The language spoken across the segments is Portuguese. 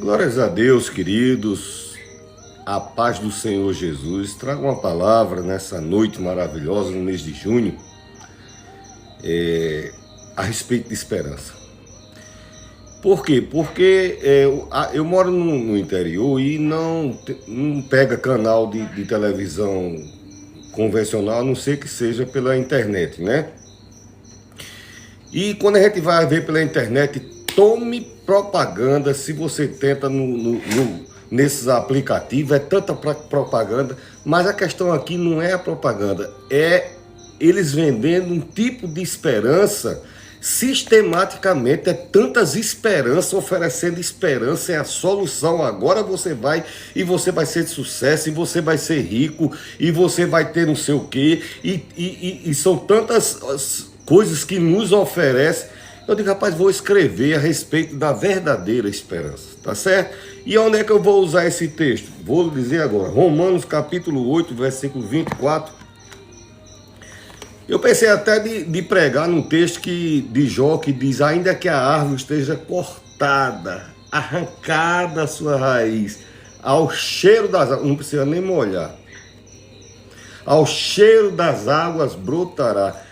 Glórias a Deus, queridos, a paz do Senhor Jesus. Trago uma palavra nessa noite maravilhosa, no mês de junho, a respeito de esperança. Por quê? Porque eu moro no interior e não pega canal de televisão convencional, a não ser que seja pela internet, né? E quando a gente vai ver pela internet, tome propaganda. Se você tenta nesses aplicativos, é tanta propaganda, mas a questão aqui não é a propaganda, é eles vendendo um tipo de esperança sistematicamente. É tantas esperanças, oferecendo esperança, é a solução. Agora você vai e você vai ser de sucesso, e você vai ser rico, e você vai ter não sei o quê, e são tantas coisas que nos oferecem. Eu digo, rapaz, vou escrever a respeito da verdadeira esperança, tá certo? E onde é que eu vou usar esse texto? Vou dizer agora, Romanos capítulo 8, versículo 24. Eu pensei até de pregar num texto de Jó, que diz: ainda que a árvore esteja cortada, arrancada a sua raiz, ao cheiro das águas, não precisa nem molhar, ao cheiro das águas brotará.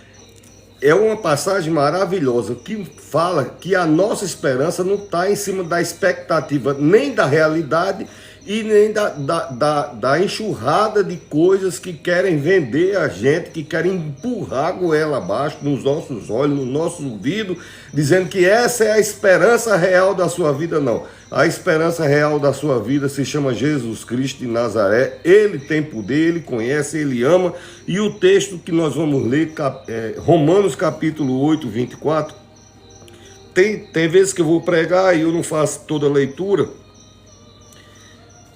É uma passagem maravilhosa que fala que a nossa esperança não está em cima da expectativa, nem da realidade e nem da enxurrada de coisas que querem vender a gente, que querem empurrar a goela abaixo nos nossos olhos, no nosso ouvido, dizendo que essa é a esperança real da sua vida. Não. A esperança real da sua vida se chama Jesus Cristo de Nazaré. Ele tem poder, ele conhece, ele ama. E o texto que nós vamos ler, Romanos capítulo 8, 24, tem vezes que eu vou pregar e eu não faço toda a leitura,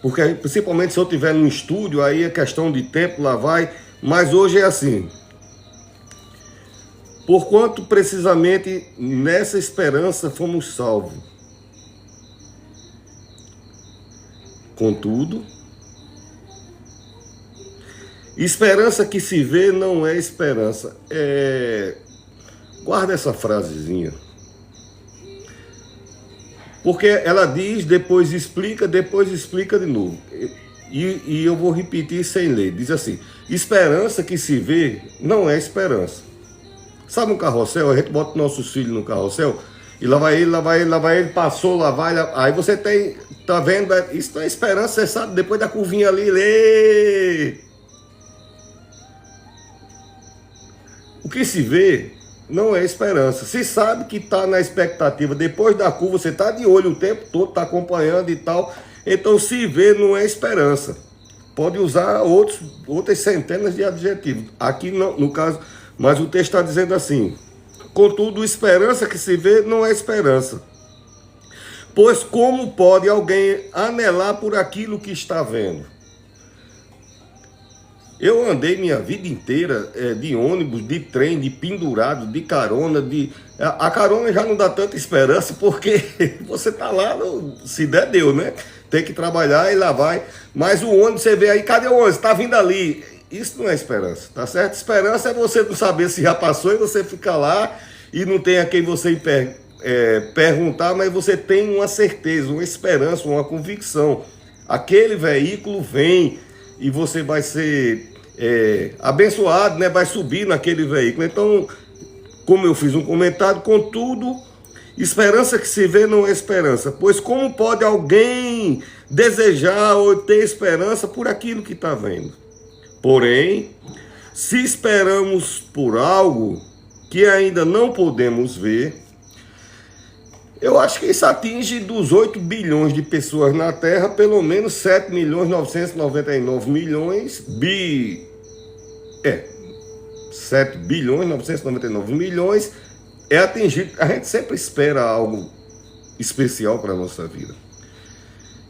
porque principalmente se eu estiver no estúdio, aí é questão de tempo, lá vai. Mas hoje é assim: porquanto precisamente nessa esperança fomos salvos. Contudo, esperança que se vê não é esperança. Guarda essa frasezinha, porque ela diz, depois explica de novo. E eu vou repetir sem ler. Diz assim: esperança que se vê não é esperança. Sabe um carrossel? A gente bota nossos filhos no carrossel e lá vai ele, passou, lá vai. Aí você tá vendo, isso não é esperança, você sabe, depois da curvinha ali, lê. O que se vê não é esperança. Se sabe que está na expectativa, depois da curva você está de olho o tempo todo, está acompanhando e tal. Então se vê não é esperança. Pode usar outras centenas de adjetivos. Aqui não, no caso, mas o texto está dizendo assim: contudo, esperança que se vê não é esperança. Pois como pode alguém anelar por aquilo que está vendo? Eu andei minha vida inteira de ônibus, de trem, de pendurado, de carona. A carona já não dá tanta esperança, porque você está lá, se der, deu, né? Tem que trabalhar e lá vai. Mas o ônibus, você vê aí, cadê o ônibus? Está vindo ali. Isso não é esperança, tá certo? Esperança é você não saber se já passou e você fica lá e não tem a quem você perguntar, mas você tem uma certeza, uma esperança, uma convicção. Aquele veículo vem e você vai ser abençoado, né? Vai subir naquele veículo. Então, como eu fiz um comentário, contudo, esperança que se vê não é esperança. Pois como pode alguém desejar ou ter esperança por aquilo que está vendo? Porém, se esperamos por algo que ainda não podemos ver, eu acho que isso atinge dos 8 bilhões de pessoas na Terra, pelo menos 7 milhões 999 milhões 7 bilhões 999 milhões é atingido. A gente sempre espera algo especial para a nossa vida.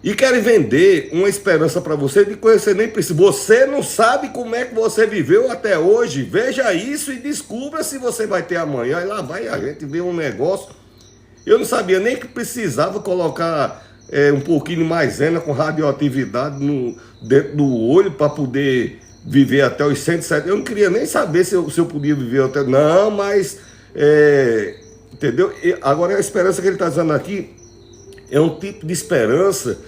E querem vender uma esperança para você de coisa que você nem precisa. Você não sabe como é que você viveu até hoje. Veja isso e descubra se você vai ter amanhã. E lá vai a gente ver um negócio. Eu não sabia nem que precisava colocar um pouquinho de maisena com radioatividade dentro do olho para poder viver até os 107. Eu não queria nem saber se eu podia viver até... Não, mas... entendeu? Agora a esperança que ele está dizendo aqui é um tipo de esperança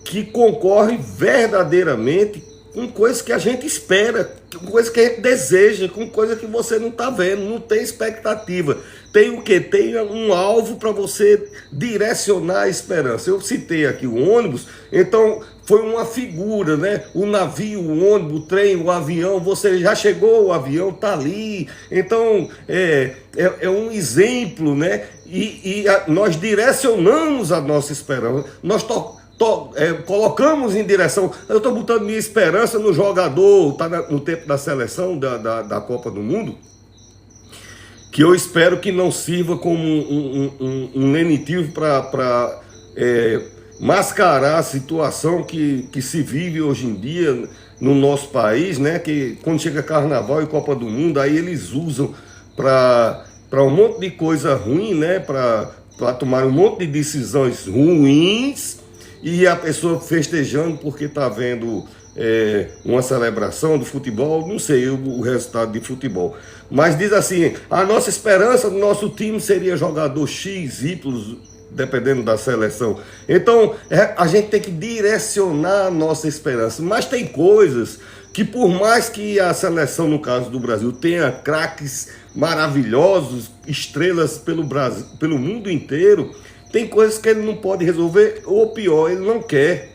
que concorre verdadeiramente com coisas que a gente espera, com coisas que a gente deseja, com coisas que você não está vendo, não tem expectativa. Tem o quê? Tem um alvo para você direcionar a esperança. Eu citei aqui o ônibus, então foi uma figura, né? O navio, o ônibus, o trem, o avião, você já chegou, o avião está ali. Então, é um exemplo, né? Nós direcionamos a nossa esperança, nós colocamos em direção. Eu estou botando minha esperança no jogador, está no tempo da seleção da Copa do Mundo, que eu espero que não sirva como um lenitivo para mascarar a situação que se vive hoje em dia no nosso país, né? Que quando chega Carnaval e Copa do Mundo, aí eles usam para um monte de coisa ruim, né? Para tomar um monte de decisões ruins, e a pessoa festejando porque está vendo uma celebração do futebol, não sei o resultado de futebol. Mas diz assim, a nossa esperança do nosso time seria jogador X, Y, dependendo da seleção. Então, a gente tem que direcionar a nossa esperança. Mas tem coisas que, por mais que a seleção, no caso do Brasil, tenha craques maravilhosos, estrelas pelo mundo inteiro, tem coisas que ele não pode resolver, ou pior, ele não quer.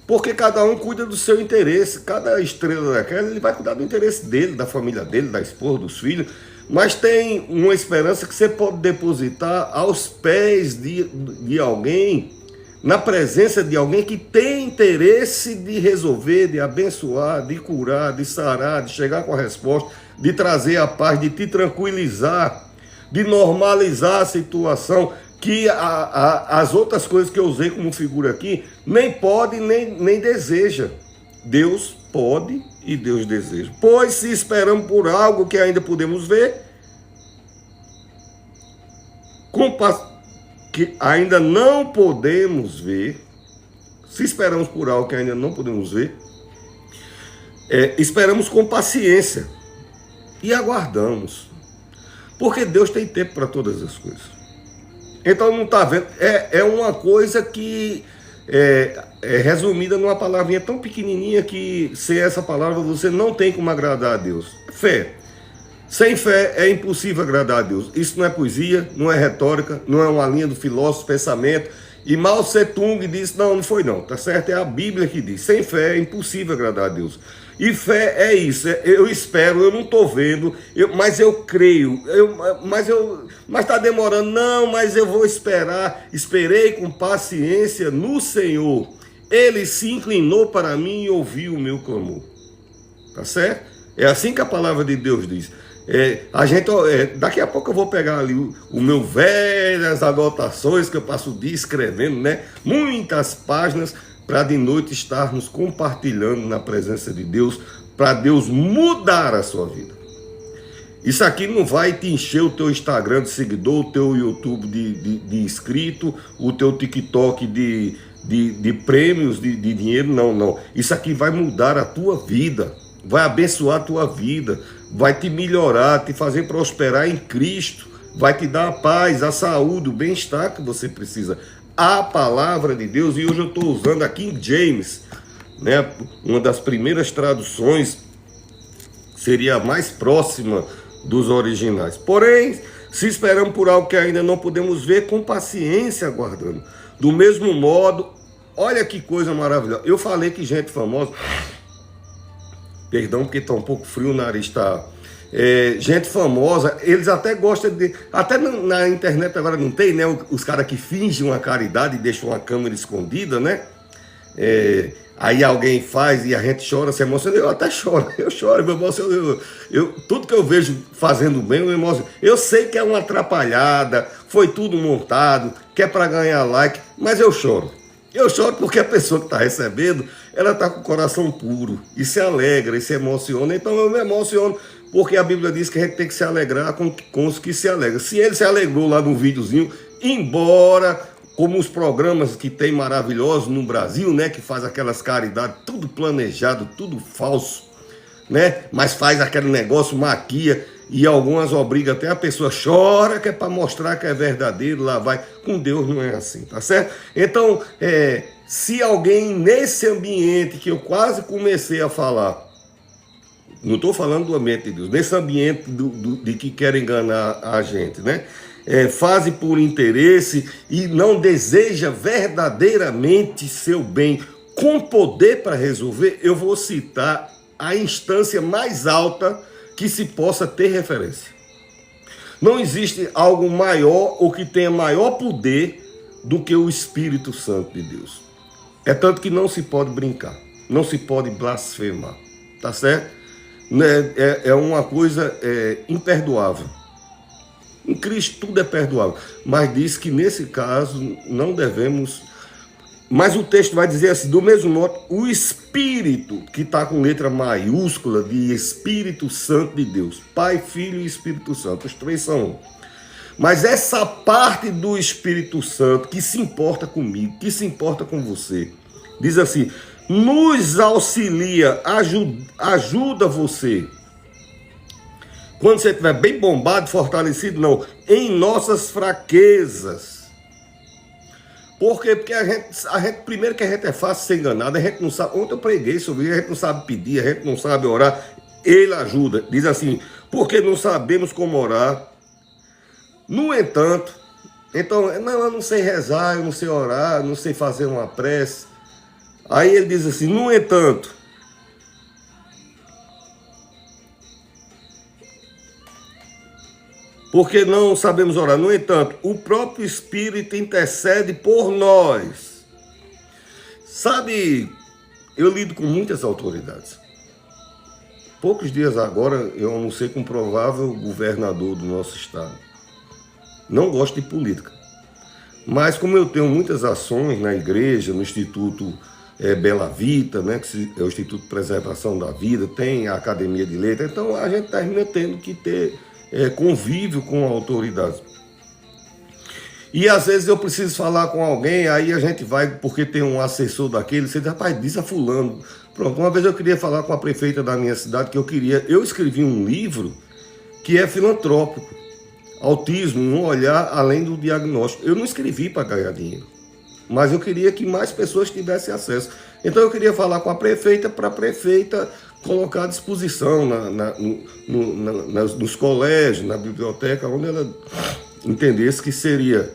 Porque cada um cuida do seu interesse. Cada estrela daquela, ele vai cuidar do interesse dele, da família dele, da esposa, dos filhos. Mas tem uma esperança que você pode depositar aos pés de alguém, na presença de alguém que tem interesse de resolver, de abençoar, de curar, de sarar, de chegar com a resposta, de trazer a paz, de te tranquilizar, de normalizar a situação, que as outras coisas que eu usei como figura aqui, nem pode, nem deseja. Deus pode e Deus deseja. Pois se esperamos por algo que ainda podemos ver, que ainda não podemos ver, se esperamos por algo que ainda não podemos ver, esperamos com paciência e aguardamos. Porque Deus tem tempo para todas as coisas. Então não está vendo, é uma coisa que é resumida numa palavrinha tão pequenininha que sem essa palavra você não tem como agradar a Deus. Fé. Sem fé é impossível agradar a Deus. Isso não é poesia, não é retórica, não é uma linha do filósofo, pensamento. E Mao Tse Tung disse, não foi não, tá certo? É a Bíblia que diz, sem fé é impossível agradar a Deus. E fé é isso, eu espero, eu não estou vendo, mas eu creio, mas está demorando, não, mas eu vou esperar. Esperei com paciência no Senhor, Ele se inclinou para mim e ouviu o meu clamor, tá certo? É assim que a palavra de Deus diz. Daqui a pouco eu vou pegar ali o meu velhas anotações que eu passo o dia escrevendo, né? Muitas páginas, para de noite estarmos compartilhando na presença de Deus, para Deus mudar a sua vida. Isso aqui não vai te encher o teu Instagram de seguidor, o teu YouTube de inscrito, o teu TikTok de prêmios, de dinheiro, não. Isso aqui vai mudar a tua vida, vai abençoar a tua vida, vai te melhorar, te fazer prosperar em Cristo, vai te dar a paz, a saúde, o bem-estar que você precisa. A palavra de Deus, e hoje eu estou usando a King James, né? Uma das primeiras traduções, seria a mais próxima dos originais. Porém, se esperamos por algo que ainda não podemos ver, com paciência aguardando. Do mesmo modo, olha que coisa maravilhosa. Eu falei que gente famosa, perdão porque está um pouco frio, o nariz está... gente famosa, eles até gostam de... Até na internet agora não tem, né? Os caras que fingem uma caridade e deixam uma câmera escondida, né? Aí alguém faz e a gente chora, se emociona. Eu até choro, eu choro, me emociono. Tudo que eu vejo fazendo bem, eu me emociono. Eu sei que é uma atrapalhada, foi tudo montado, que é para ganhar like, mas eu choro. Eu choro porque a pessoa que está recebendo, ela está com o coração puro, e se alegra, e se emociona. Então eu me emociono, porque a Bíblia diz que a gente tem que se alegrar com os que se alegram. Se ele se alegrou lá no videozinho, embora, como os programas que tem maravilhosos no Brasil, né, que faz aquelas caridades, tudo planejado, tudo falso, né? Mas faz aquele negócio, maquia, e algumas obrigam até a pessoa chora, que é para mostrar que é verdadeiro, lá vai. Com Deus não é assim, tá certo? Então, se alguém nesse ambiente que eu quase comecei a falar, não estou falando do ambiente de Deus, nesse ambiente de que quer enganar a gente, né? Faz por interesse e não deseja verdadeiramente seu bem com poder para resolver, eu vou citar a instância mais alta que se possa ter referência. Não existe algo maior ou que tenha maior poder do que o Espírito Santo de Deus. É tanto que não se pode brincar, não se pode blasfemar, tá certo? É uma coisa imperdoável. Em Cristo tudo é perdoável, mas diz que nesse caso não devemos. Mas o texto vai dizer assim, do mesmo modo, o Espírito, que está com letra maiúscula de Espírito Santo de Deus, Pai, Filho e Espírito Santo, os três são um. Mas essa parte do Espírito Santo que se importa comigo, que se importa com você, diz assim, nos auxilia, ajuda você. Quando você estiver bem bombado, fortalecido, não, em nossas fraquezas. Por quê? Porque a gente, primeiro que a gente é fácil ser enganado, a gente não sabe, ontem eu preguei sobre isso, a gente não sabe pedir, a gente não sabe orar, ele ajuda, diz assim, porque não sabemos como orar. No entanto, então, não, eu não sei rezar, eu não sei orar, eu não sei fazer uma prece. Aí ele diz assim, no entanto, porque não sabemos orar. No entanto, o próprio Espírito intercede por nós. Sabe, eu lido com muitas autoridades. Poucos dias agora, eu almocei com um provável governador do nosso estado. Não gosto de política. Mas como eu tenho muitas ações na igreja, no Instituto Bela Vita, né, que é o Instituto de Preservação da Vida, tem a Academia de Letras, então a gente termina tendo que ter convívio com a autoridade. E às vezes eu preciso falar com alguém, aí a gente vai, porque tem um assessor daquele, você diz, rapaz, diz a fulano. Pronto, uma vez eu queria falar com a prefeita da minha cidade, eu escrevi um livro que é filantrópico, Autismo, um olhar além do diagnóstico. Eu não escrevi para ganhar dinheiro, mas eu queria que mais pessoas tivessem acesso. Então eu queria falar com a prefeita, para a prefeita colocar à disposição nos colégios, na biblioteca, onde ela entendesse que seria.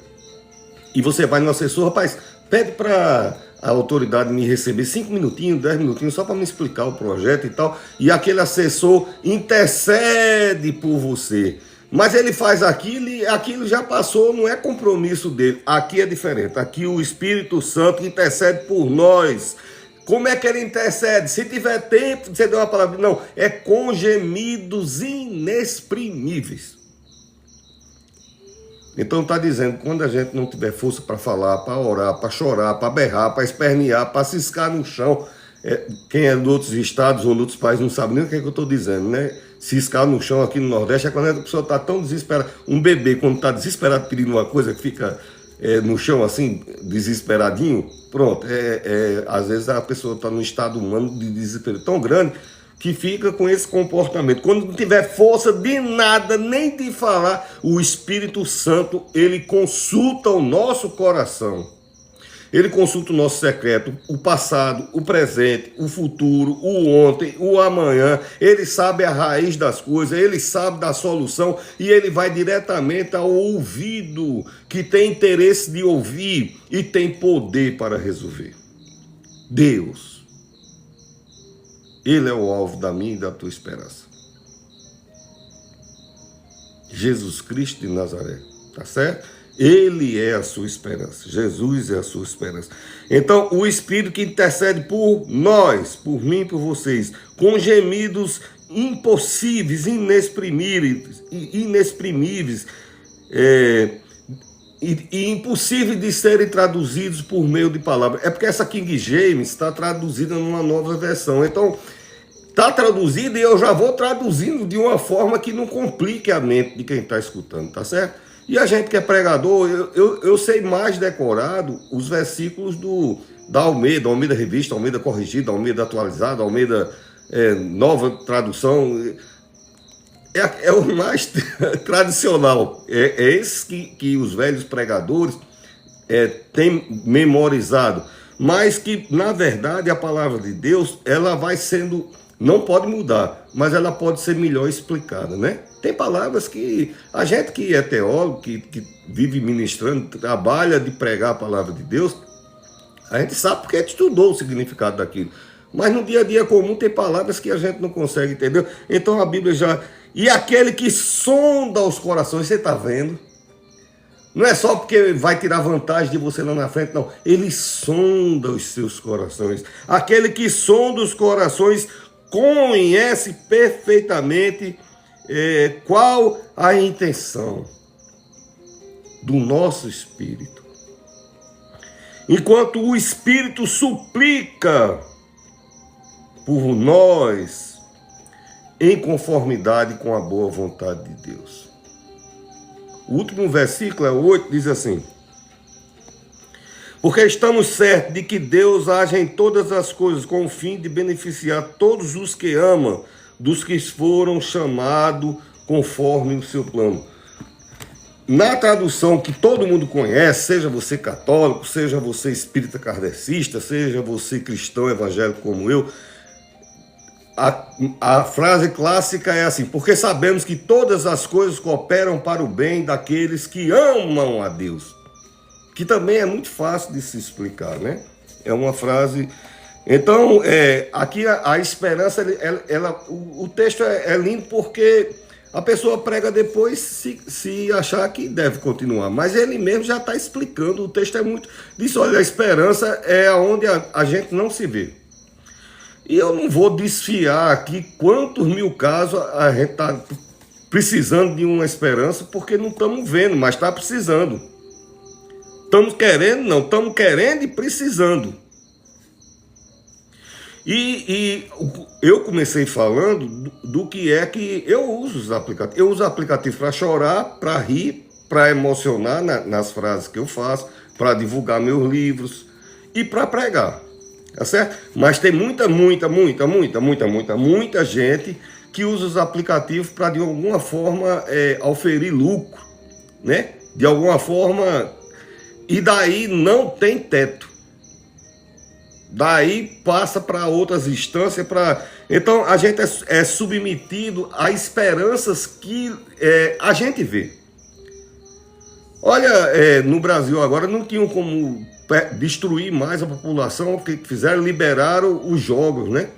E você vai no assessor, rapaz, pede para a autoridade me receber 5 minutinhos, 10 minutinhos, só para me explicar o projeto e tal, e aquele assessor intercede por você. Mas ele faz aquilo e aquilo já passou, não é compromisso dele. Aqui é diferente, aqui o Espírito Santo intercede por nós. Como é que ele intercede? Se tiver tempo, você deu uma palavra. Não, é com gemidos inexprimíveis. Então está dizendo, quando a gente não tiver força para falar, para orar, para chorar, para berrar, para espernear, para ciscar no chão, quem é de outros estados ou de outros países não sabe nem o que é que eu estou dizendo, né? Ciscar no chão aqui no Nordeste é quando a pessoa está tão desesperada. Um bebê, quando está desesperado pedindo uma coisa, que fica no chão assim, desesperadinho, pronto, às vezes a pessoa está num estado humano de desespero tão grande que fica com esse comportamento. Quando não tiver força de nada, nem de falar, o Espírito Santo, ele consulta o nosso coração. Ele consulta o nosso secreto, o passado, o presente, o futuro, o ontem, o amanhã. Ele sabe a raiz das coisas, ele sabe da solução e ele vai diretamente ao ouvido que tem interesse de ouvir e tem poder para resolver. Deus, ele é o alvo da minha e da tua esperança. Jesus Cristo de Nazaré, tá certo? Ele é a sua esperança. Jesus é a sua esperança. Então, o Espírito que intercede por nós, por mim e por vocês, com gemidos impossíveis, inexprimíveis, e impossíveis de serem traduzidos por meio de palavras. É porque essa King James está traduzida numa nova versão. Então, está traduzida e eu já vou traduzindo de uma forma que não complique a mente de quem está escutando, tá certo? E a gente que é pregador, eu sei mais decorado os versículos da Almeida Revista, Almeida Corrigida, Almeida Atualizada, Almeida Nova Tradução, é o mais tradicional. É esse que os velhos pregadores têm memorizado. Mas que, na verdade, a palavra de Deus, ela vai sendo, não pode mudar, mas ela pode ser melhor explicada, né? Tem palavras que a gente que é teólogo, que vive ministrando, trabalha de pregar a palavra de Deus, a gente sabe porque a gente estudou o significado daquilo. Mas no dia a dia comum tem palavras que a gente não consegue entender. Então a Bíblia já... E aquele que sonda os corações, você está vendo? Não é só porque vai tirar vantagem de você lá na frente, não. Ele sonda os seus corações. Aquele que sonda os corações conhece perfeitamente qual a intenção do nosso espírito. Enquanto o Espírito suplica por nós em conformidade com a boa vontade de Deus. O último versículo, é o 8, diz assim: porque estamos certos de que Deus age em todas as coisas com o fim de beneficiar todos os que amam, dos que foram chamados conforme o seu plano. Na tradução que todo mundo conhece, seja você católico, seja você espírita kardecista, seja você cristão evangélico como eu, a frase clássica é assim: porque sabemos que todas as coisas cooperam para o bem daqueles que amam a Deus. Que também é muito fácil de se explicar, né? É uma frase... Então, aqui a esperança, o texto é lindo porque a pessoa prega depois se achar que deve continuar. Mas ele mesmo já está explicando, o texto é muito... Diz, olha, a esperança é onde a gente não se vê. E eu não vou desfiar aqui quantos mil casos a gente está precisando de uma esperança, porque não estamos vendo, mas está precisando. Estamos querendo, não, estamos querendo e precisando. E eu comecei falando do que é que eu uso os aplicativos. Eu uso aplicativos para chorar, para rir, para emocionar nas frases que eu faço, para divulgar meus livros e para pregar. Tá certo? Mas tem muita gente que usa os aplicativos para, de alguma forma, oferir lucro, né? De alguma forma, e daí não tem teto. Daí passa para outras instâncias. Então a gente é submetido a esperanças que a gente vê. Olha, no Brasil agora não tinham como destruir mais a população. O que fizeram? Liberaram os jogos, né?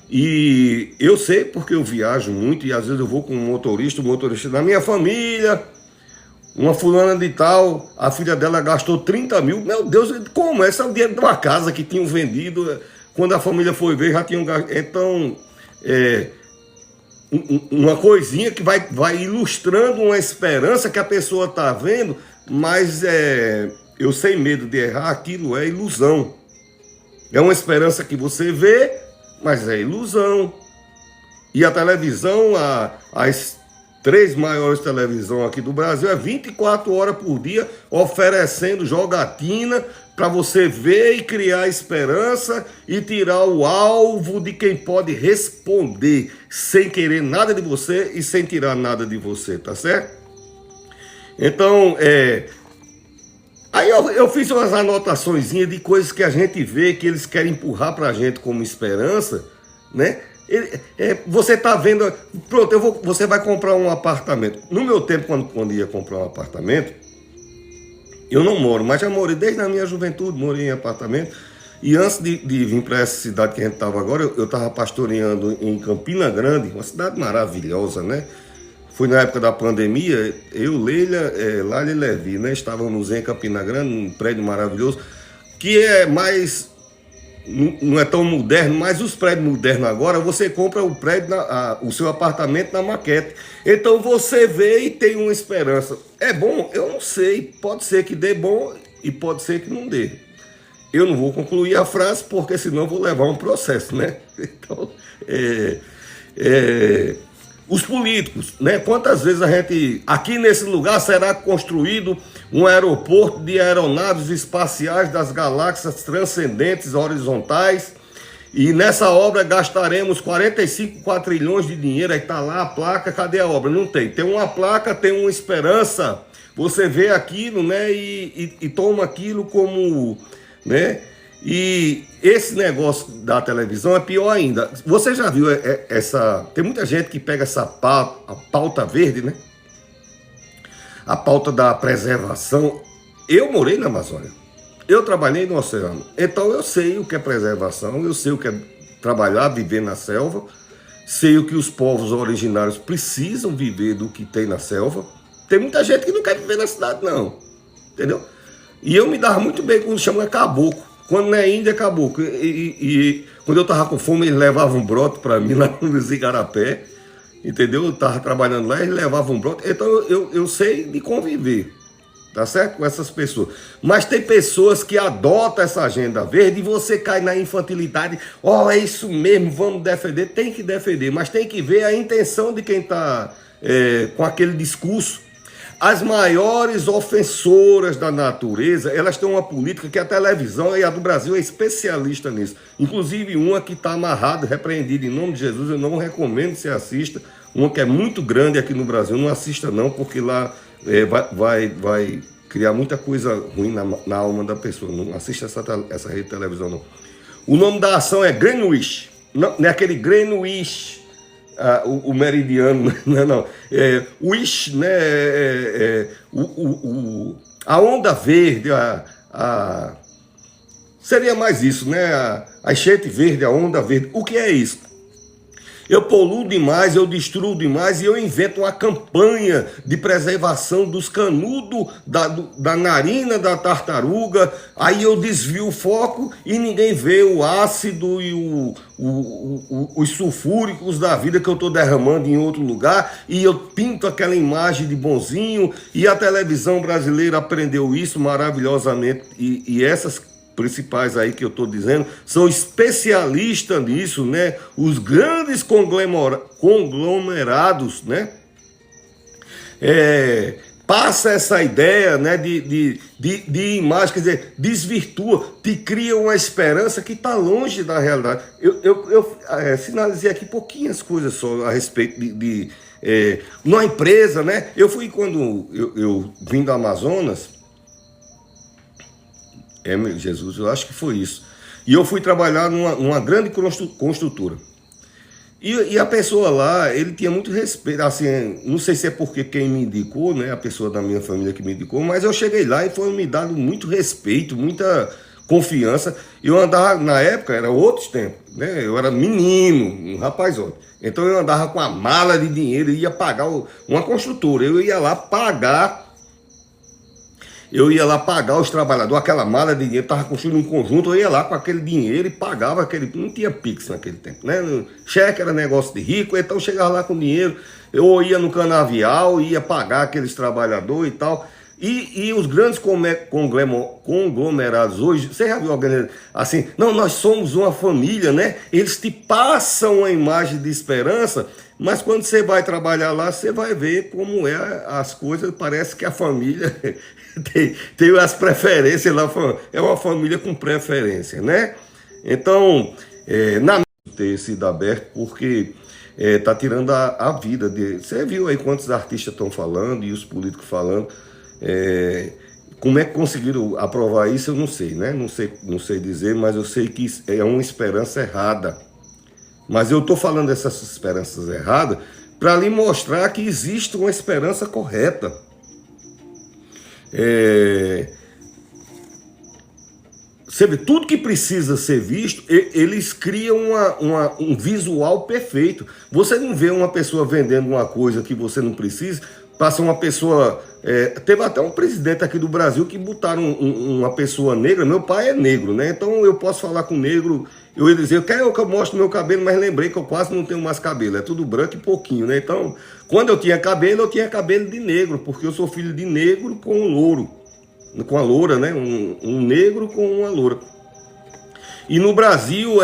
E eu sei porque eu viajo muito e às vezes eu vou com um motorista da minha família, uma fulana de tal, a filha dela gastou 30 mil. Meu Deus, como? Esse é o dinheiro de uma casa que tinham vendido. Quando a família foi ver, já tinham gasto. Então, uma coisinha que vai ilustrando uma esperança que a pessoa está vendo, mas eu sem medo de errar, aquilo é ilusão. É uma esperança que você vê, mas é ilusão. E a televisão, as 3 maiores televisões aqui do Brasil, 24 horas por dia oferecendo jogatina para você ver e criar esperança e tirar o alvo de quem pode responder sem querer nada de você e sem tirar nada de você, tá certo? Então, aí eu fiz umas anotaçõezinhas de coisas que a gente vê que eles querem empurrar para a gente como esperança, né? Você está vendo, pronto, você vai comprar um apartamento. No meu tempo, quando ia comprar um apartamento, eu não moro, mas já morei desde a minha juventude, morei em apartamento. E antes de vir para essa cidade que a gente estava agora, eu estava pastoreando em Campina Grande, uma cidade maravilhosa, né? Foi na época da pandemia, eu, Leila, Lali e Levi, né? Estávamos em Campina Grande, um prédio maravilhoso, que é mais... Não é tão moderno, mas os prédios modernos agora, você compra o prédio, o seu apartamento na maquete. Então você vê e tem uma esperança. É bom? Eu não sei. Pode ser que dê bom e pode ser que não dê. Eu não vou concluir a frase, porque senão eu vou levar um processo, né? Então, os políticos, né? Quantas vezes a gente... Aqui nesse lugar será construído um aeroporto de aeronaves espaciais das galáxias transcendentes horizontais E nessa obra gastaremos 45 quatrilhões de dinheiro. Aí tá lá a placa, cadê a obra? Não tem. Tem uma placa, tem uma esperança. Você vê aquilo, né, e toma aquilo como, né? E esse negócio da televisão é pior ainda. Você já viu essa... Tem muita gente que pega essa pauta, a pauta verde, né? A pauta da preservação. Eu morei na Amazônia. Eu trabalhei no oceano. Então eu sei o que é preservação, eu sei o que é trabalhar, viver na selva, sei o que os povos originários precisam viver do que tem na selva. Tem muita gente que não quer viver na cidade, não. Entendeu? E eu me dava muito bem quando chamam caboclo. Quando não é índio, é caboclo. E quando eu tava com fome, eles levavam um broto para mim lá no Igarapé. Entendeu? Eu tava trabalhando lá, eles levavam um broto. Então eu sei de conviver. Tá certo? Com essas pessoas. Mas tem pessoas que adotam essa agenda verde e você cai na infantilidade. Ó, é isso mesmo, vamos defender. Tem que defender, mas tem que ver a intenção de quem está com aquele discurso. As maiores ofensoras da natureza, elas têm uma política que a televisão e a do Brasil é especialista nisso. Inclusive uma que está amarrada, repreendida em nome de Jesus, eu não recomendo que você assista. Uma que é muito grande aqui no Brasil, não assista não, porque lá vai criar muita coisa ruim na alma da pessoa. Não assista essa rede de televisão não. O nome da ação é Greenwich, não é aquele Greenwich, o meridiano, não. Wish, né? A onda verde, seria mais isso, né? A enchente verde, a onda verde. O que é isso? Eu poluo demais, eu destruo demais e eu invento uma campanha de preservação dos canudos, da narina da tartaruga. Aí eu desvio o foco e ninguém vê o ácido e os sulfúricos da vida que eu estou derramando em outro lugar. E eu pinto aquela imagem de bonzinho. E a televisão brasileira aprendeu isso maravilhosamente. E essas principais aí que eu estou dizendo, são especialistas nisso, né? Os grandes conglomerados, né? Passa essa ideia, né, de imagem, quer dizer, desvirtua, te cria uma esperança que está longe da realidade. Eu sinalizei aqui pouquinhas coisas só a respeito numa empresa, né? Eu fui quando eu vim do Amazonas. Meu Jesus, eu acho que foi isso. E eu fui trabalhar numa grande construtora. E a pessoa lá, ele tinha muito respeito, assim, não sei se é porque quem me indicou, né, a pessoa da minha família que me indicou, mas eu cheguei lá e foi me dado muito respeito, muita confiança. Eu andava, na época, era outros tempos, né, eu era menino, um rapazão. Então eu andava com a mala de dinheiro e ia pagar uma construtora, eu ia lá pagar os trabalhadores, aquela mala de dinheiro, estava construindo um conjunto, eu ia lá com aquele dinheiro e pagava aquele... Não tinha Pix naquele tempo, né? Cheque era negócio de rico, então eu chegava lá com dinheiro, eu ia no canavial, ia pagar aqueles trabalhadores e tal. E os grandes conglomerados hoje, você já viu alguém assim, não, nós somos uma família, né? Eles te passam uma imagem de esperança, mas quando você vai trabalhar lá, você vai ver como as coisas, parece que a família... Tem as preferências lá, é uma família com preferência, né? Então, ter sido aberto porque tá tirando a vida de... Você viu aí quantos artistas estão falando e os políticos falando. Como é que conseguiram aprovar isso, eu não sei, né? Não sei dizer, mas eu sei que é uma esperança errada. Mas eu tô falando dessas esperanças erradas para lhe mostrar que existe uma esperança correta. Você vê, tudo que precisa ser visto, eles criam um visual perfeito. Você não vê uma pessoa vendendo uma coisa que você não precisa, passa uma pessoa... teve até um presidente aqui do Brasil que botaram uma pessoa negra. Meu pai é negro, né? Então eu posso falar com negro. Eu ia dizer, que eu mostro meu cabelo, mas lembrei que eu quase não tenho mais cabelo. É tudo branco e pouquinho, né? Então, quando eu tinha cabelo de negro, porque eu sou filho de negro com um louro. Com a loura, né? Um negro com uma loura. E no Brasil,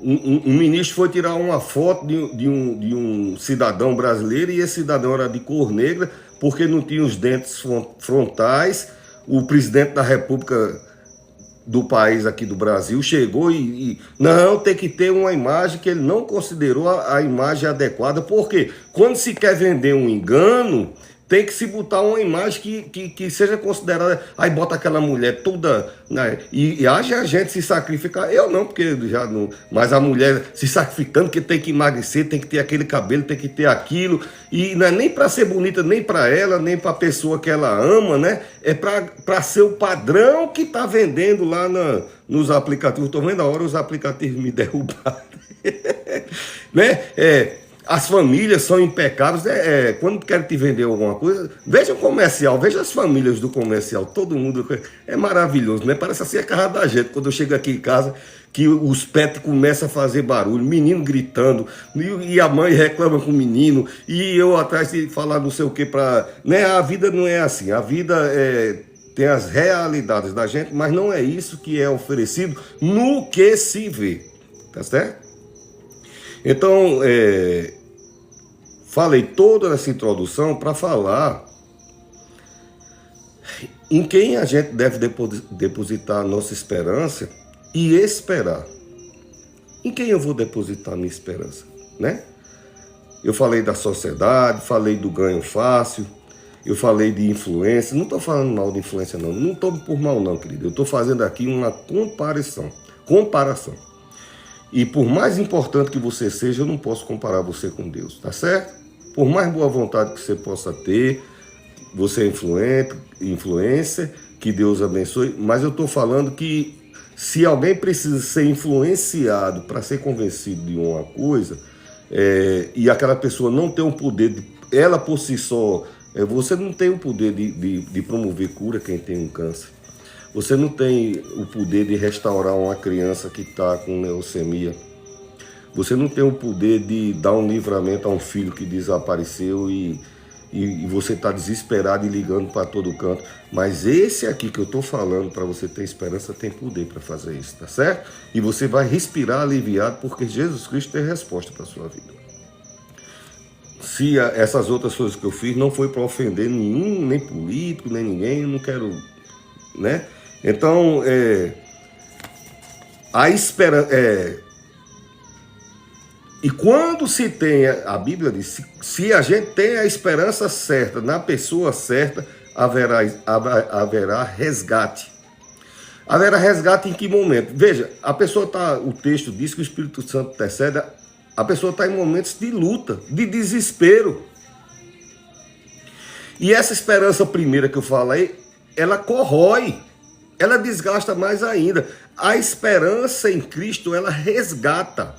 um ministro foi tirar uma foto de um cidadão brasileiro, e esse cidadão era de cor negra, porque não tinha os dentes frontais. O presidente da República do país aqui do Brasil chegou não, tem que ter uma imagem que ele não considerou a imagem adequada, porque quando se quer vender um engano, tem que se botar uma imagem que seja considerada. Aí bota aquela mulher toda, né, e haja a gente se sacrificar. Eu não, porque já não. Mas a mulher se sacrificando, que tem que emagrecer, tem que ter aquele cabelo, tem que ter aquilo. E não é nem para ser bonita, nem para ela, nem para a pessoa que ela ama, né? É para ser o padrão que está vendendo lá nos aplicativos. Estou vendo a hora os aplicativos me derrubarem. Né? As famílias são impecáveis. Quando querem te vender alguma coisa, veja o comercial, veja as famílias do comercial, todo mundo é maravilhoso, né? Parece assim a casa da gente, quando eu chego aqui em casa, que os pets começam a fazer barulho, menino gritando, e a mãe reclama com o menino, e eu atrás de falar não sei o que para... Né? A vida não é assim, a vida tem as realidades da gente, mas não é isso que é oferecido no que se vê, tá certo? Então, falei toda essa introdução para falar em quem a gente deve depositar a nossa esperança e esperar. Em quem eu vou depositar a minha esperança, né? Eu falei da sociedade, falei do ganho fácil, eu falei de influência. Não estou falando mal de influência, não. Não estou por mal, não, querido. Eu estou fazendo aqui uma comparação. E por mais importante que você seja, eu não posso comparar você com Deus, tá certo? Por mais boa vontade que você possa ter, você é influência, que Deus abençoe, mas eu estou falando que se alguém precisa ser influenciado para ser convencido de uma coisa, e aquela pessoa não tem o poder, ela por si só, você não tem o poder de promover cura quem tem um câncer. Você não tem o poder de restaurar uma criança que está com leucemia. Você não tem o poder de dar um livramento a um filho que desapareceu e você está desesperado e ligando para todo canto. Mas esse aqui que eu estou falando, para você ter esperança, tem poder para fazer isso, tá certo? E você vai respirar aliviado, porque Jesus Cristo tem resposta para a sua vida. Se essas outras coisas que eu fiz não foi para ofender nenhum, nem político, nem ninguém, eu não quero, né? Então, a esperança... E quando se tem, a Bíblia diz, se a gente tem a esperança certa, na pessoa certa, haverá resgate. Haverá resgate em que momento? Veja, a pessoa está, o texto diz que o Espírito Santo intercede, a pessoa está em momentos de luta, de desespero. E essa esperança primeira que eu falei, ela corrói, ela desgasta mais ainda. A esperança em Cristo, ela resgata.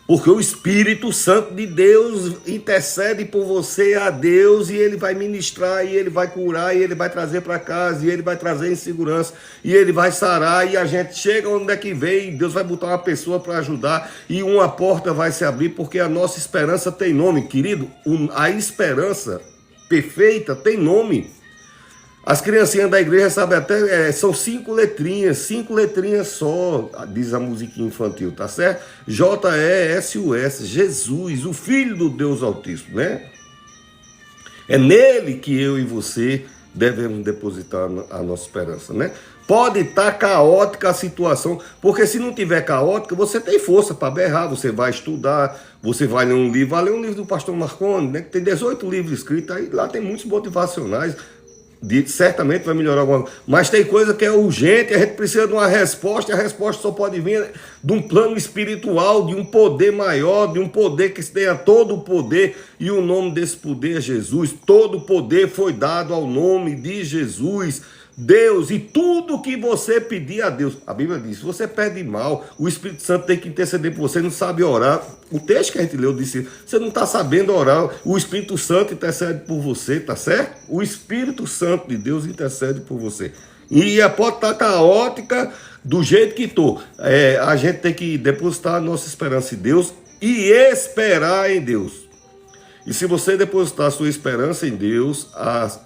Porque o Espírito Santo de Deus intercede por você a Deus, e Ele vai ministrar, e Ele vai curar, e Ele vai trazer para casa, e Ele vai trazer em segurança, e Ele vai sarar, e a gente chega onde é que vem, e Deus vai botar uma pessoa para ajudar, e uma porta vai se abrir, porque a nossa esperança tem nome, querido. A esperança perfeita tem nome. As criancinhas da igreja sabem até, são 5 letrinhas só, diz a musiquinha infantil, tá certo? J-E-S-U-S, Jesus, o Filho do Deus Altíssimo, né? É nele que eu e você devemos depositar a nossa esperança, né? Pode estar caótica a situação, porque se não tiver caótica, você tem força para berrar, você vai estudar, você vai ler um livro, vai ler um livro do pastor Marconi, né? Que tem 18 livros escritos, aí lá tem muitos motivacionais, certamente vai melhorar alguma coisa, mas tem coisa que é urgente, a gente precisa de uma resposta, e a resposta só pode vir de um plano espiritual, de um poder maior, de um poder que tenha todo o poder, e o nome desse poder é Jesus. Todo o poder foi dado ao nome de Jesus. Deus, e tudo que você pedir a Deus, a Bíblia diz, se você pede mal, o Espírito Santo tem que interceder por você, não sabe orar. O texto que a gente leu disse, você não está sabendo orar, o Espírito Santo intercede por você, tá certo? O Espírito Santo de Deus intercede por você. E pode estar caótica do jeito que estou. A gente tem que depositar a nossa esperança em Deus e esperar em Deus. E se você depositar a sua esperança em Deus,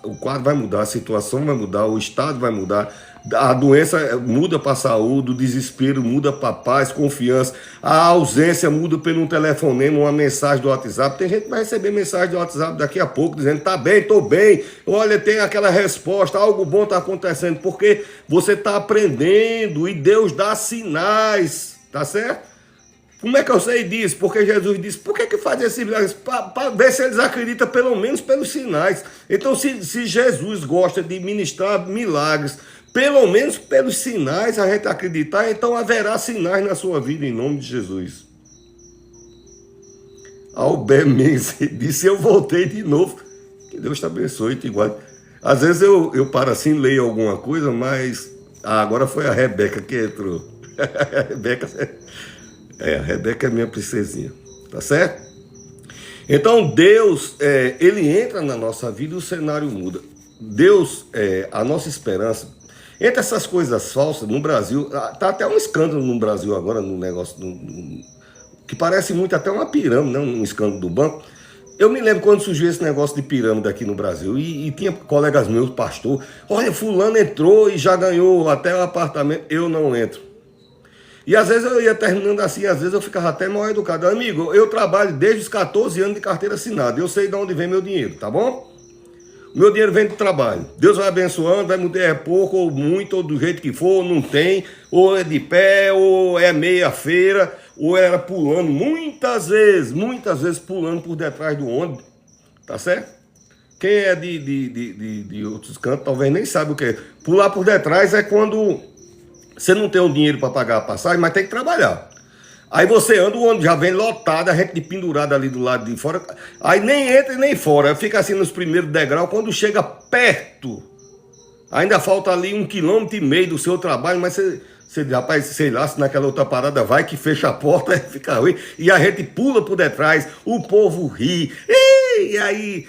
o quadro vai mudar, a situação vai mudar, o estado vai mudar. A doença muda para a saúde, o desespero muda para paz, confiança. A ausência muda pelo um telefonema, uma mensagem do WhatsApp. Tem gente que vai receber mensagem do WhatsApp daqui a pouco, dizendo, tá bem, tô bem. Olha, tem aquela resposta, algo bom está acontecendo. Porque você está aprendendo e Deus dá sinais, tá certo? Como é que eu sei disso? Porque Jesus disse, por que faz esses milagres? Para ver se eles acreditam pelo menos pelos sinais. Então, se Jesus gosta de ministrar milagres, pelo menos pelos sinais a gente acreditar, então haverá sinais na sua vida em nome de Jesus. Albert Mendes disse, eu voltei de novo. Que Deus te abençoe, te guarde. Às vezes eu paro assim, leio alguma coisa, mas agora foi a Rebeca que entrou. A Rebeca é minha princesinha, tá certo? Então Deus, ele entra na nossa vida e o cenário muda. Deus, a nossa esperança, entre essas coisas falsas, no Brasil, tá até um escândalo no Brasil agora, no negócio, que parece muito até uma pirâmide, né? Um escândalo do banco. Eu me lembro quando surgiu esse negócio de pirâmide aqui no Brasil, e tinha colegas meus, pastor, olha, fulano entrou e já ganhou até o apartamento, eu não entro. E às vezes eu ia terminando assim, às vezes eu ficava até mal educado. Amigo, eu trabalho desde os 14 anos de carteira assinada, eu sei de onde vem meu dinheiro, tá bom? O meu dinheiro vem do trabalho. Deus vai abençoando, vai mudar pouco ou muito, ou do jeito que for, não tem, ou é de pé, ou é meia-feira, ou era pulando, muitas vezes pulando por detrás do ônibus, tá certo? Quem é de outros cantos talvez nem sabe o que é. Pular por detrás é quando você não tem o dinheiro para pagar a passagem, mas tem que trabalhar. Aí você anda, o ônibus já vem lotado, a gente de pendurada ali do lado de fora. Aí nem entra e nem fora, fica assim nos primeiros degraus. Quando chega perto, ainda falta ali 1,5 km do seu trabalho, mas você rapaz, sei lá, se naquela outra parada vai que fecha a porta, fica ruim. E a gente pula por detrás, o povo ri, e aí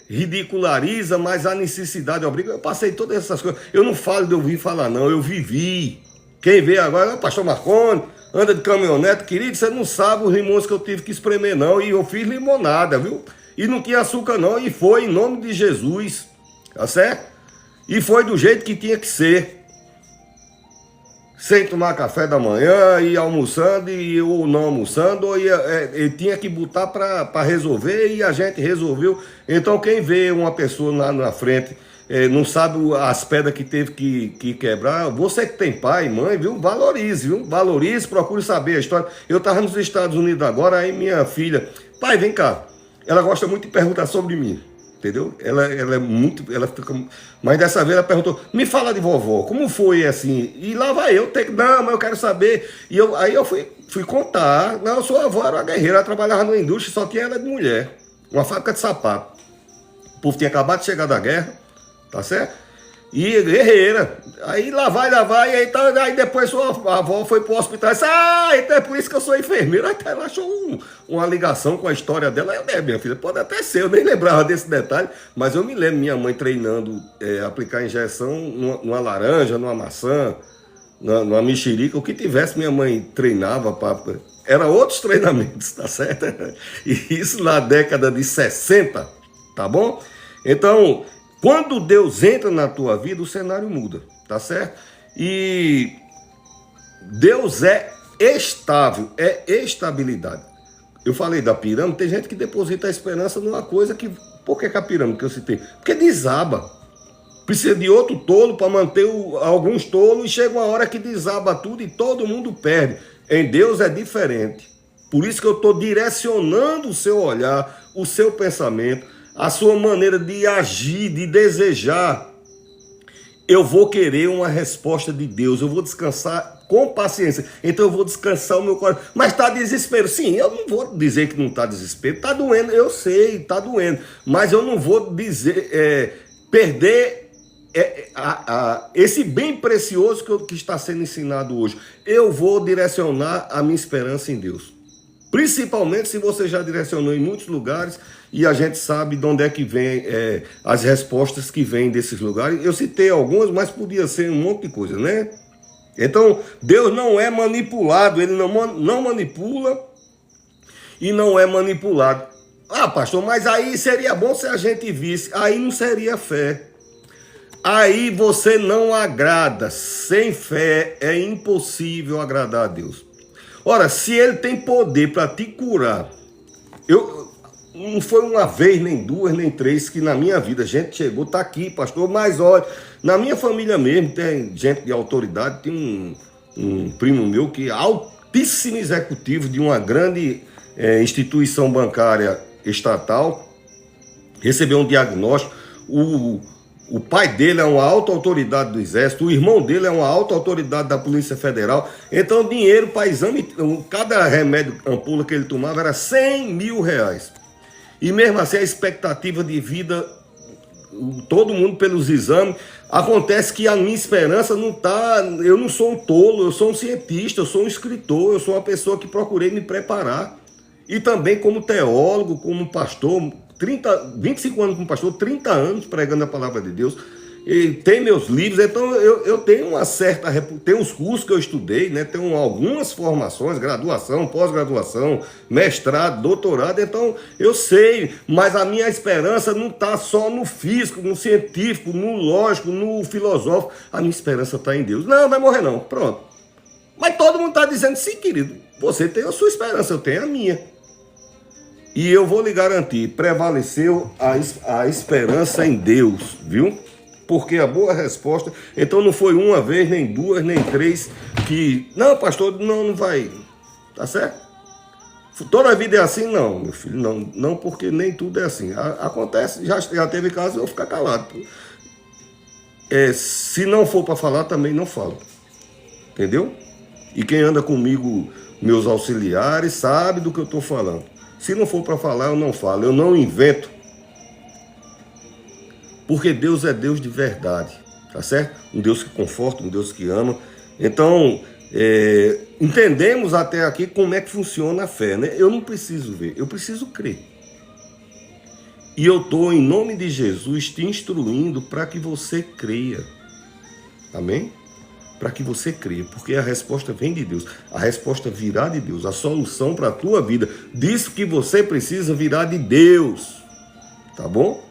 ridiculariza, mas a necessidade obriga. Eu passei todas essas coisas. Eu não falo de ouvir falar, não, eu vivi. Quem vê agora é o pastor Marconi, anda de caminhonete, querido, você não sabe os limões que eu tive que espremer, não. E eu fiz limonada, viu? E não tinha açúcar, não. E foi em nome de Jesus, tá certo? E foi do jeito que tinha que ser. Sem tomar café da manhã, ia almoçando ou não almoçando, ou ele tinha que botar para resolver e a gente resolveu. Então quem vê uma pessoa lá na frente, não sabe as pedras que teve que quebrar, você que tem pai e mãe, viu? Valorize, viu? Valorize, procure saber a história. Eu estava nos Estados Unidos agora, aí minha filha, pai, vem cá, ela gosta muito de perguntar sobre mim. Entendeu? Ela é muito. Ela fica. Mas dessa vez ela perguntou: me fala de vovó, como foi assim? E lá vai eu ter que. Não, mas eu quero saber. E aí eu fui contar. Não, sua avó era uma guerreira, ela trabalhava numa indústria, só tinha ela de mulher. Uma fábrica de sapato. O povo tinha acabado de chegar da guerra, tá certo? E guerreira. Aí lá vai, aí depois sua avó foi pro hospital e disse, então é por isso que eu sou enfermeira. Aí ela achou uma ligação com a história dela. Eu, minha filha, pode até ser, eu nem lembrava desse detalhe, mas eu me lembro minha mãe treinando aplicar injeção numa laranja, numa maçã, numa mexerica, o que tivesse minha mãe treinava para... Era outros treinamentos, tá certo? E isso na década de 60, tá bom? Então... Quando Deus entra na tua vida, o cenário muda, tá certo? E Deus é estável, é estabilidade. Eu falei da pirâmide, tem gente que deposita a esperança numa coisa que... Por que a pirâmide que eu citei? Porque desaba. Precisa de outro tolo para manter alguns tolos e chega uma hora que desaba tudo e todo mundo perde. Em Deus é diferente. Por isso que eu estou direcionando o seu olhar, o seu pensamento, a sua maneira de agir, de desejar. Eu vou querer uma resposta de Deus, eu vou descansar com paciência. Então eu vou descansar o meu coração. Mas está desespero? Sim, eu não vou dizer que não está desespero. Está doendo, eu sei, está doendo. Mas eu não vou dizer, perder esse bem precioso que está sendo ensinado hoje. Eu vou direcionar a minha esperança em Deus. Principalmente se você já direcionou em muitos lugares e a gente sabe de onde é que vem as respostas que vêm desses lugares. Eu citei algumas, mas podia ser um monte de coisa, né? Então, Deus não é manipulado, Ele não manipula e não é manipulado. Ah, pastor, mas aí seria bom se a gente visse. Aí não seria fé. Aí você não agrada. Sem fé é impossível agradar a Deus. Ora, se ele tem poder para te curar, não foi uma vez, nem duas, nem três que na minha vida a gente chegou, tá aqui, pastor, mas olha, na minha família mesmo tem gente de autoridade, tem um primo meu que é altíssimo executivo de uma grande instituição bancária estatal, recebeu um diagnóstico, o pai dele é uma alta autoridade do Exército, o irmão dele é uma alta autoridade da Polícia Federal. Então, dinheiro para exame, cada remédio, ampula que ele tomava era 100 mil reais. E mesmo assim, a expectativa de vida, todo mundo pelos exames, acontece que a minha esperança não está... Eu não sou um tolo, eu sou um cientista, eu sou um escritor, eu sou uma pessoa que procurei me preparar. E também como teólogo, como pastor... 25 anos como pastor, 30 anos pregando a palavra de Deus, e tem meus livros, então eu tenho uma certa... Tem os cursos que eu estudei, né? Tenho algumas formações, graduação, pós-graduação, mestrado, doutorado, então eu sei, mas a minha esperança não está só no físico, no científico, no lógico, no filosófico, a minha esperança está em Deus. Não, vai morrer não, pronto. Mas todo mundo está dizendo, sim, querido, você tem a sua esperança, eu tenho a minha. E eu vou lhe garantir, prevaleceu a esperança em Deus, viu? Porque a boa resposta, então não foi uma vez, nem duas, nem três, que, não, pastor, não vai, tá certo? Toda a vida é assim? Não, meu filho, não, porque nem tudo é assim. Acontece, já teve caso, eu vou ficar calado. Se não for para falar, também não falo, entendeu? E quem anda comigo, meus auxiliares, sabe do que eu estou falando. Se não for para falar, eu não falo, eu não invento. Porque Deus é Deus de verdade, tá certo? Um Deus que conforta, um Deus que ama. Então, entendemos até aqui como é que funciona a fé, né? Eu não preciso ver, eu preciso crer. E eu estou, em nome de Jesus, te instruindo para que você creia. Amém? Para que você creia, porque a resposta vem de Deus, a resposta virá de Deus, a solução para a tua vida, disso que você precisa virá de Deus, tá bom?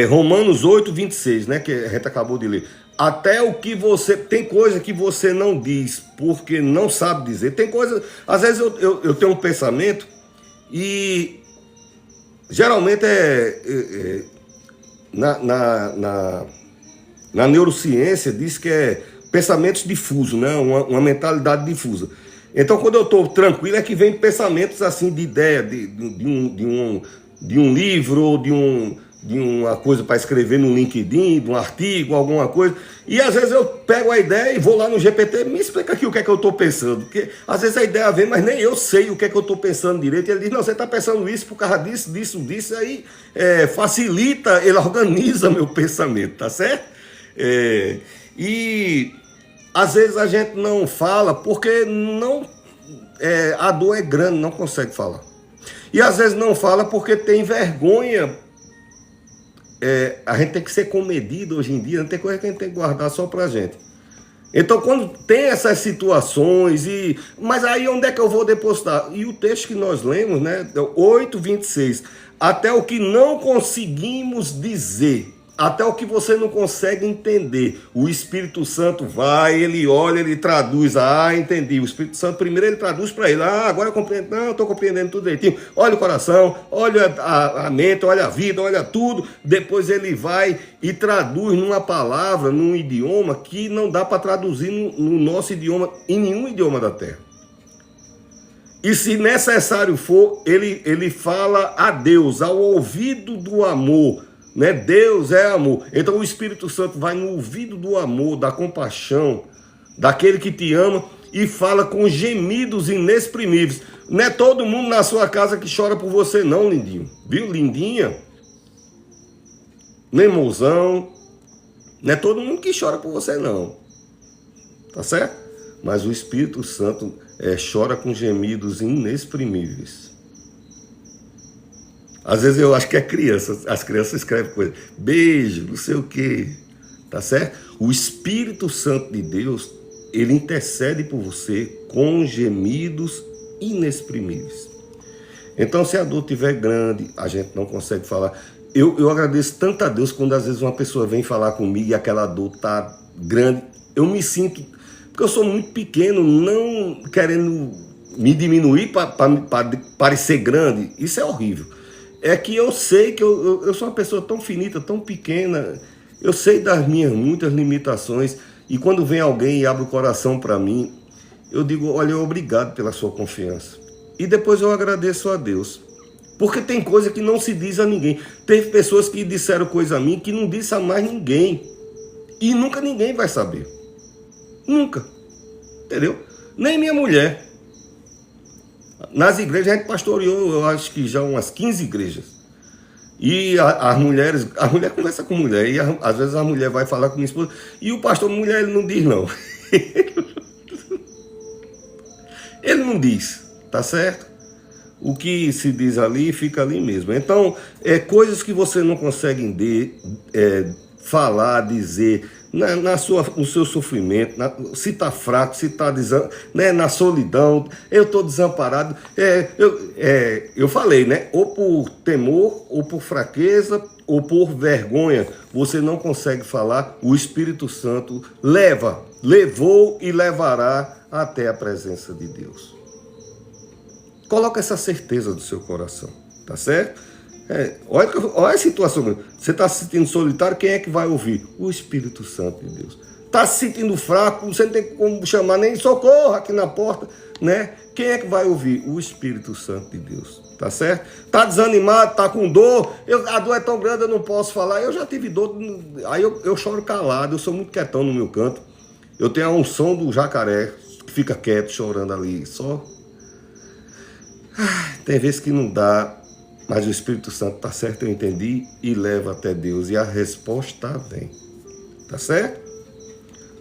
Romanos 8, 26, né, que a gente acabou de ler. Até o que você, tem coisa que você não diz, porque não sabe dizer, tem coisa, às vezes eu tenho um pensamento e geralmente na neurociência diz que é pensamentos difusos, né? Uma mentalidade difusa. Então, quando eu estou tranquilo, é que vem pensamentos assim de ideia, de um livro, ou de uma coisa para escrever no LinkedIn, de um artigo, alguma coisa. E às vezes eu pego a ideia e vou lá no GPT, me explica aqui o que é que eu estou pensando. Porque às vezes a ideia vem, mas nem eu sei o que é que eu estou pensando direito. E ele diz, não, você está pensando isso por causa disso. Aí facilita, ele organiza meu pensamento, tá certo? E às vezes a gente não fala porque a dor é grande, não consegue falar. E às vezes não fala porque tem vergonha. A gente tem que ser comedido hoje em dia, não tem coisa que a gente tem que guardar só pra gente. Então, quando tem essas situações, mas aí onde é que eu vou depositar? E o texto que nós lemos, né, 8, 26, até o que não conseguimos dizer, até o que você não consegue entender, o Espírito Santo vai, ele olha, ele traduz, entendi, o Espírito Santo primeiro ele traduz para ele, agora eu compreendo, não, eu estou compreendendo tudo direitinho, olha o coração, olha a mente, olha a vida, olha tudo, depois ele vai e traduz numa palavra, num idioma que não dá para traduzir no nosso idioma, em nenhum idioma da terra. E se necessário for, ele fala a Deus, ao ouvido do amor, né? Deus é amor. Então o Espírito Santo vai no ouvido do amor, da compaixão, daquele que te ama e fala com gemidos inexprimíveis. Não é todo mundo na sua casa que chora por você não, lindinho. Viu, lindinha? Nem mozão. Não é todo mundo que chora por você não. Tá certo? Mas o Espírito Santo chora com gemidos inexprimíveis. Às vezes eu acho que é criança, as crianças escrevem coisa, beijo, não sei o quê, tá certo? O Espírito Santo de Deus, ele intercede por você com gemidos inexprimíveis. Então, se a dor estiver grande, a gente não consegue falar, eu agradeço tanto a Deus quando às vezes uma pessoa vem falar comigo e aquela dor tá grande. Eu me sinto, porque eu sou muito pequeno, não querendo me diminuir para parecer grande. Isso é horrível. É que eu sei que eu sou uma pessoa tão finita, tão pequena. Eu sei das minhas muitas limitações. E quando vem alguém e abre o coração para mim, eu digo, olha, obrigado pela sua confiança. E depois eu agradeço a Deus. Porque tem coisa que não se diz a ninguém. Teve pessoas que disseram coisa a mim que não disse a mais ninguém. E nunca ninguém vai saber. Nunca. Entendeu? Nem minha mulher. Nas igrejas a gente pastoreou, eu acho que já umas 15 igrejas. E as mulheres, a mulher conversa com mulher, e às vezes a mulher vai falar com minha esposa, e o pastor mulher ele não diz não. Ele não diz, tá certo? O que se diz ali, fica ali mesmo. Então, coisas que você não consegue falar, dizer, no seu sofrimento, se está fraco, se está na solidão, eu estou desamparado. Eu falei, né? Ou por temor, ou por fraqueza, ou por vergonha, você não consegue falar, o Espírito Santo levou e levará até a presença de Deus. Coloca essa certeza do seu coração, tá certo? Olha a situação. Você está se sentindo solitário, quem é que vai ouvir? O Espírito Santo de Deus. Está se sentindo fraco, você não tem como chamar nem socorro aqui na porta, né? Quem é que vai ouvir? O Espírito Santo de Deus, tá certo? Está desanimado, está com dor, a dor é tão grande, eu não posso falar. Eu já tive dor, aí eu choro calado, eu sou muito quietão no meu canto. Eu tenho a unção do jacaré, que fica quieto, chorando ali, só. Tem vezes que não dá, mas o Espírito Santo tá certo, eu entendi, e leva até Deus, e a resposta vem, tá certo?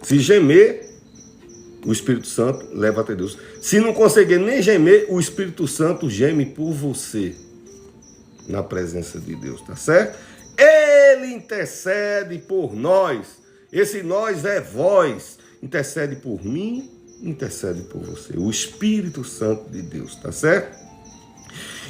Se gemer, o Espírito Santo leva até Deus. Se não conseguir nem gemer, o Espírito Santo geme por você, na presença de Deus, tá certo? Ele intercede por nós, esse nós é vós, intercede por mim, intercede por você, o Espírito Santo de Deus, tá certo?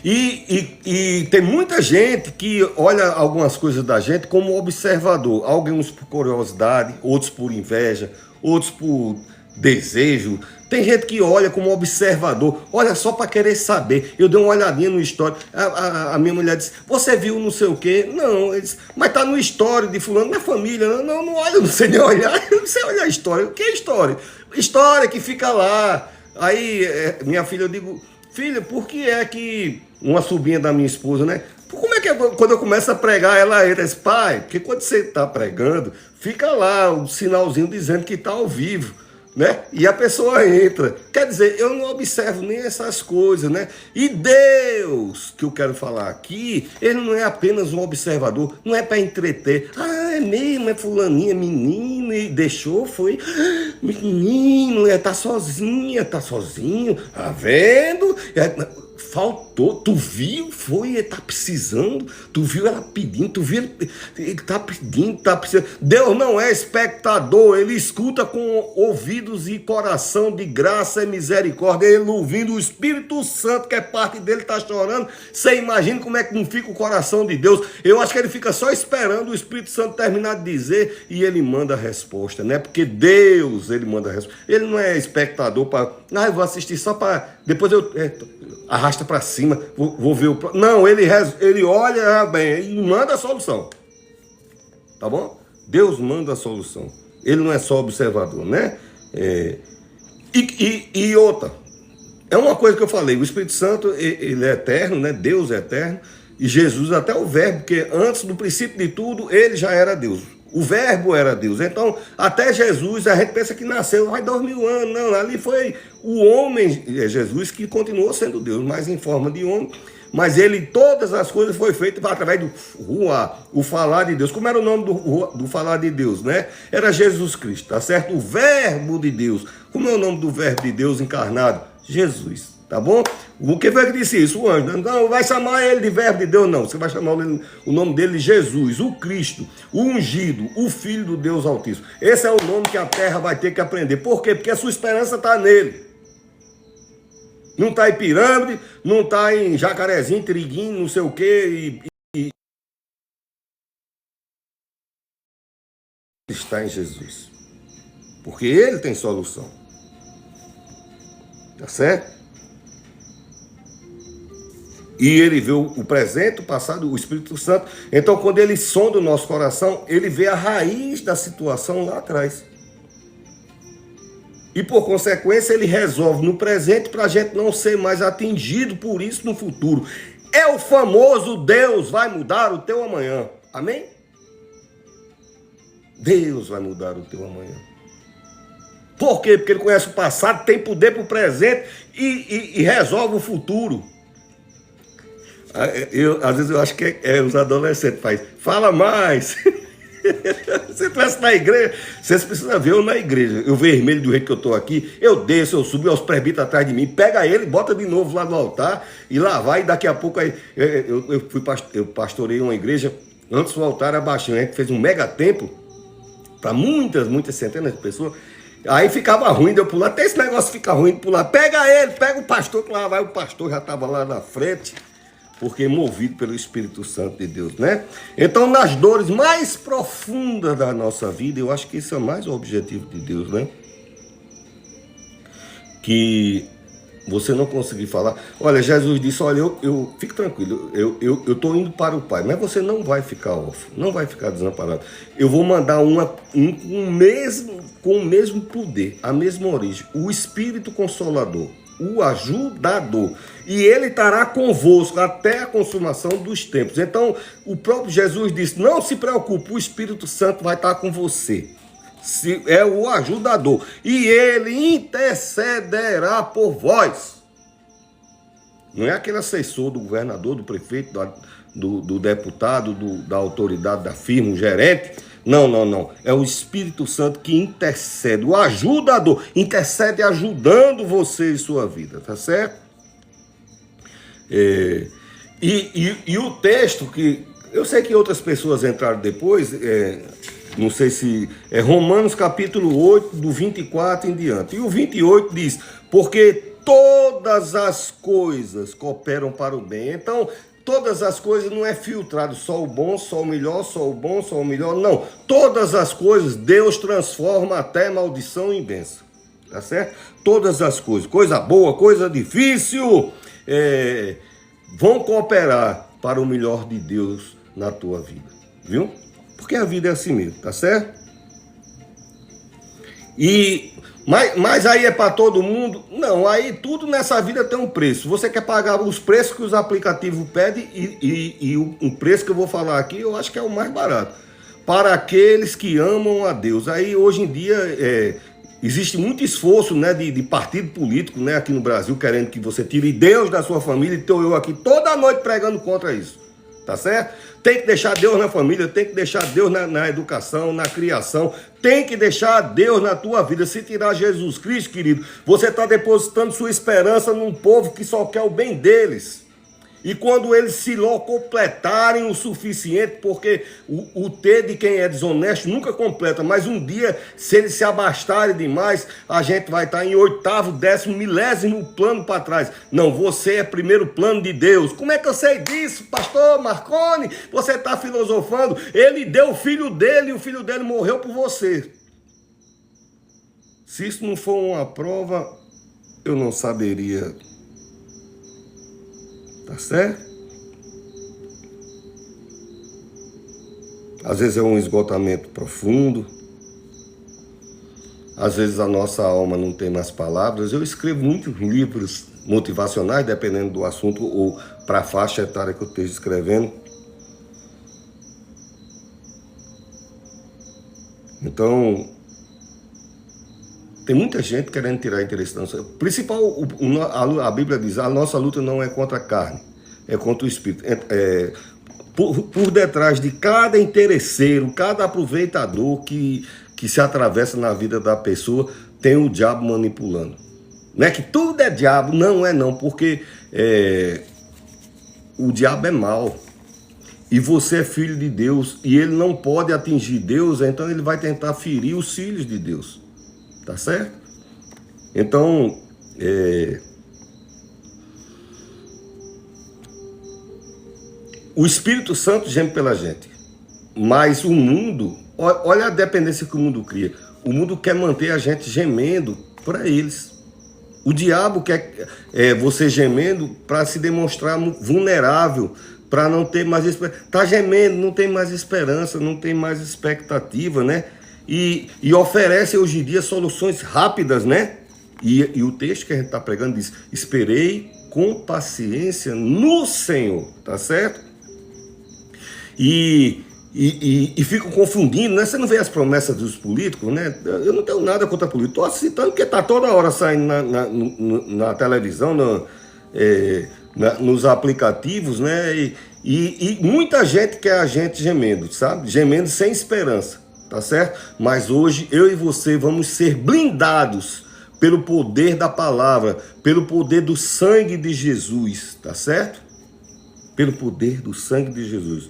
E tem muita gente que olha algumas coisas da gente como observador, alguns por curiosidade, outros por inveja, outros por desejo. Tem gente que olha como observador, olha só para querer saber. Eu dei uma olhadinha no histórico, a minha mulher disse, você viu não sei o quê? Não, ele disse, mas tá no histórico de fulano, minha família. Não olha, não sei nem olhar, eu não sei olhar a história. O que é história? História que fica lá. Aí minha filha, eu digo, filha, por que é que uma sobrinha da minha esposa, né? Como é que quando eu começo a pregar, ela entra e diz, pai, porque quando você está pregando, fica lá o sinalzinho dizendo que está ao vivo, né? E a pessoa entra. Quer dizer, eu não observo nem essas coisas, né? E Deus, que eu quero falar aqui, ele não é apenas um observador, não é para entreter. Ah, é mesmo, é fulaninha, menina, e deixou, foi. Menino, tá sozinha, tá sozinho, tá vendo? Faltou, tu viu, foi, tá precisando, tu viu ela pedindo, tu viu, ele tá pedindo, tá precisando. Deus não é espectador, ele escuta com ouvidos e coração de graça e misericórdia, ele ouvindo o Espírito Santo, que é parte dele, tá chorando. Você imagina como é que não fica o coração de Deus? Eu acho que ele fica só esperando o Espírito Santo terminar de dizer e ele manda a resposta, né? Porque Deus, ele manda a resposta. Ele não é espectador para, eu vou assistir só para, depois eu arrasta para cima, vou ver o... Não, ele olha bem e manda a solução. Tá bom? Deus manda a solução. Ele não é só observador, né? E outra, é uma coisa que eu falei, o Espírito Santo, ele é eterno, né? Deus é eterno, e Jesus até o verbo, porque antes do princípio de tudo, ele já era Deus. O verbo era Deus. Então, até Jesus, a gente pensa que nasceu faz 2000 anos. Não, ali foi o homem, Jesus, que continuou sendo Deus, mas em forma de homem. Mas ele, todas as coisas foi feitas através do o falar de Deus. Como era o nome do falar de Deus, né? Era Jesus Cristo, tá certo? O verbo de Deus. Como é o nome do verbo de Deus encarnado? Jesus. Tá bom? O que foi que disse isso? O anjo. Não vai chamar ele de verbo de Deus, não. Você vai chamar o nome dele de Jesus, o Cristo, o ungido, o Filho do Deus Altíssimo. Esse é o nome que a terra vai ter que aprender. Por quê? Porque a sua esperança está nele. Não está em pirâmide, não está em jacarezinho, triguinho, não sei o quê, está em Jesus. Porque Ele tem solução. Tá certo? E Ele vê o presente, o passado, o Espírito Santo. Então, quando Ele sonda o nosso coração, Ele vê a raiz da situação lá atrás. E, por consequência, Ele resolve no presente para a gente não ser mais atingido por isso no futuro. É o famoso Deus vai mudar o teu amanhã. Amém? Deus vai mudar o teu amanhã. Por quê? Porque Ele conhece o passado, tem poder para o presente e resolve o futuro. Às vezes eu acho que os adolescentes fazem. Fala mais. Se estivesse na igreja, vocês precisam ver eu na igreja. Eu vermelho do jeito que eu estou aqui, eu desço, eu subo, os presbíteros atrás de mim, pega ele, bota de novo lá no altar, e lá vai, e daqui a pouco aí, eu pastorei uma igreja, antes do altar era baixinho, a gente fez um mega templo, para muitas centenas de pessoas. Aí ficava ruim de eu pular, até esse negócio fica ruim de pular, pega ele, pega o pastor, que lá vai, o pastor já estava lá na frente, porque movido pelo Espírito Santo de Deus, né? Então, nas dores mais profundas da nossa vida, eu acho que isso é mais o objetivo de Deus, né? Que você não conseguir falar. Olha, Jesus disse, olha, eu fique tranquilo, eu estou indo para o Pai, mas você não vai ficar órfão, não vai ficar desamparado. Eu vou mandar com o mesmo poder, a mesma origem, o Espírito Consolador, o ajudador, e ele estará convosco até a consumação dos tempos. Então, o próprio Jesus disse, não se preocupe, o Espírito Santo vai estar com você. É o ajudador, e ele intercederá por vós. Não é aquele assessor do governador, do prefeito, do deputado, da autoridade da firma, o gerente. Não. É o Espírito Santo que intercede, o ajudador, intercede ajudando você em sua vida, tá certo? E o texto que... Eu sei que outras pessoas entraram depois, não sei se... É Romanos capítulo 8, do 24 em diante. E o 28 diz, porque todas as coisas cooperam para o bem. Então... Todas as coisas não é filtrado, só o bom, só o melhor, só o bom, só o melhor. Não, todas as coisas Deus transforma até maldição em bênção. Tá certo? Todas as coisas, coisa boa, coisa difícil, vão cooperar para o melhor de Deus na tua vida. Viu? Porque a vida é assim mesmo, tá certo? Mas aí é para todo mundo? Não, aí tudo nessa vida tem um preço. Você quer pagar os preços que os aplicativos pedem e o preço que eu vou falar aqui, eu acho que é o mais barato. Para aqueles que amam a Deus. Aí hoje em dia existe muito esforço, né, de partido político, né, aqui no Brasil, querendo que você tire Deus da sua família. Então eu aqui toda noite pregando contra isso. Tá certo? Tem que deixar Deus na família, tem que deixar Deus na educação, na criação, tem que deixar Deus na tua vida. Se tirar Jesus Cristo, querido, você está depositando sua esperança num povo que só quer o bem deles. E quando eles se completarem o suficiente, porque o ter de quem é desonesto nunca completa, mas um dia, se eles se abastarem demais, a gente vai estar em 8º, 10º, milésimo plano para trás. Não, você é primeiro plano de Deus. Como é que eu sei disso, pastor Marconi? Você está filosofando. Ele deu o filho dele e o filho dele morreu por você. Se isso não for uma prova, eu não saberia... Tá certo? Às vezes é um esgotamento profundo. Às vezes a nossa alma não tem mais palavras. Eu escrevo muitos livros motivacionais, dependendo do assunto, ou para a faixa etária que eu esteja escrevendo. Então, tem muita gente querendo tirar interesse da nossa... Principal, a Bíblia diz, a nossa luta não é contra a carne, é contra o Espírito. Por detrás de cada interesseiro, cada aproveitador que se atravessa na vida da pessoa, tem o diabo manipulando. Não é que tudo é diabo, não, porque o diabo é mau. E você é filho de Deus, e ele não pode atingir Deus, então ele vai tentar ferir os filhos de Deus. Tá certo? Então, o Espírito Santo geme pela gente, mas o mundo Olha a dependência que o mundo cria. O mundo quer manter a gente gemendo para eles. O diabo quer você gemendo para se demonstrar vulnerável, para não ter mais esperança. Está gemendo, não tem mais esperança, não tem mais expectativa, né? E oferece hoje em dia soluções rápidas, né? E o texto que a gente está pregando diz: esperei com paciência no Senhor, tá certo? E ficam confundindo, né? Você não vê as promessas dos políticos, né? Eu não tenho nada contra político. Estou citando porque está toda hora saindo na televisão, nos aplicativos, né? E muita gente quer a gente gemendo, sabe? Gemendo sem esperança, tá certo? Mas hoje eu e você vamos ser blindados pelo poder da palavra, pelo poder do sangue de Jesus, tá certo? Pelo poder do sangue de Jesus.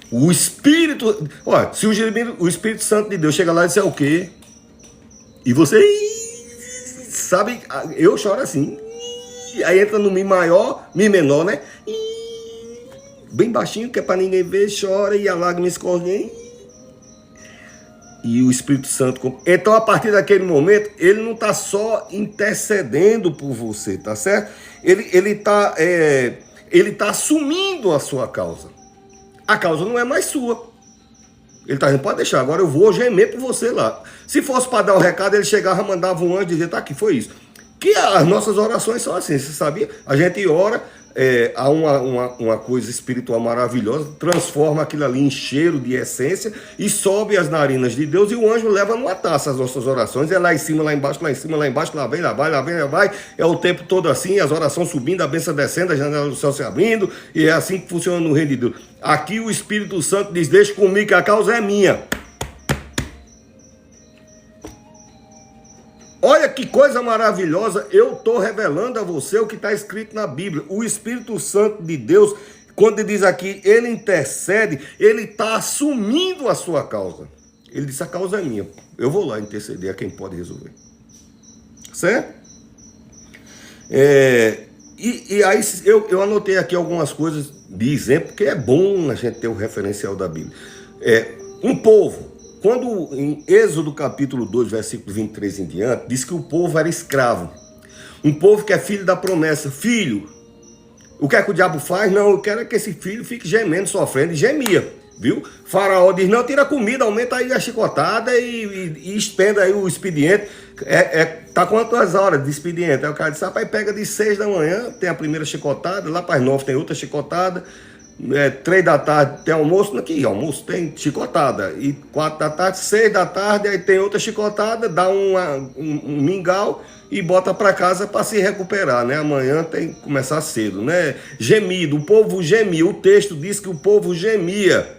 O Espírito, olha, se o Espírito Santo de Deus chega lá e disser o quê? E você, sabe, eu choro assim, aí entra no Mi maior, Mi menor, né? Bem baixinho, que é para ninguém ver, chora e a lágrima escorre. E o Espírito Santo, então a partir daquele momento, ele não está só intercedendo por você, tá certo? Ele tá assumindo a sua causa. A causa não é mais sua. Ele está dizendo: pode deixar, agora eu vou gemer por você lá. Se fosse para dar o recado, ele chegava, mandava um anjo e dizia: tá aqui, foi isso. Que as nossas orações são assim, você sabia? A gente ora, há uma coisa espiritual maravilhosa, transforma aquilo ali em cheiro de essência e sobe as narinas de Deus, e o anjo leva numa taça as nossas orações. É lá em cima, lá embaixo, lá em cima, lá embaixo, lá vem, lá vai, lá vem, lá vai. É o tempo todo assim, as orações subindo, a bênção descendo, a janela do céu se abrindo, e é assim que funciona no reino de Deus. Aqui o Espírito Santo diz: deixa comigo que a causa é minha. Olha que coisa maravilhosa, eu estou revelando a você o que está escrito na Bíblia. O Espírito Santo de Deus, quando ele diz aqui, ele intercede, ele está assumindo a sua causa. Ele disse: a causa é minha, eu vou lá interceder a quem pode resolver. Certo? E aí eu anotei aqui algumas coisas de exemplo, porque é bom a gente ter o referencial da Bíblia. Um povo, quando em Êxodo capítulo 2, versículo 23 em diante, diz que o povo era escravo. Um povo que é filho da promessa. Filho, o que é que o diabo faz? Não, eu quero que esse filho fique gemendo, sofrendo, e gemia, viu? Faraó diz: não, tira a comida, aumenta aí a chicotada e expenda aí o expediente. Tá quantas horas de expediente? Aí o cara diz: rapaz, pega de 6 da manhã, tem a primeira chicotada, lá para as 9 tem outra chicotada, 3 da tarde tem almoço, aqui almoço tem chicotada, e 4 da tarde, 6 da tarde, aí tem outra chicotada, dá um mingau e bota para casa para se recuperar, né? Amanhã tem que começar cedo, né? Gemido, o povo gemia, o texto diz que o povo gemia,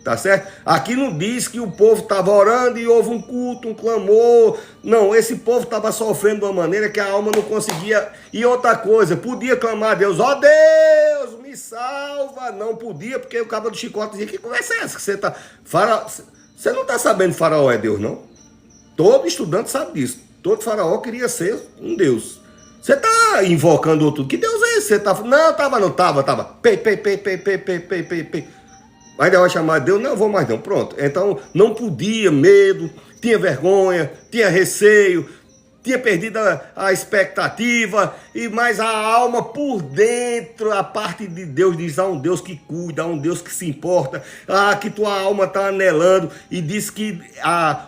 tá certo? Aqui não diz que o povo estava orando e houve um culto, um clamor. Não, esse povo estava sofrendo de uma maneira que a alma não conseguia. E outra coisa, podia clamar a Deus: ó Deus, me salva. Não podia, porque o cabo do chicote dizia: que conversa é essa que você está... Você não está sabendo que Faraó é Deus, não? Todo estudante sabe disso. Todo faraó queria ser um Deus. Você está invocando outro. Que Deus é esse? Você tá... Não, tava. Pei. Ainda vai chamar Deus? Não, vou mais não. Pronto. Então, não podia, medo, tinha vergonha, tinha receio, tinha perdido a expectativa, mas a alma por dentro, a parte de Deus diz: há um Deus que cuida, há um Deus que se importa, que tua alma está anelando, e diz que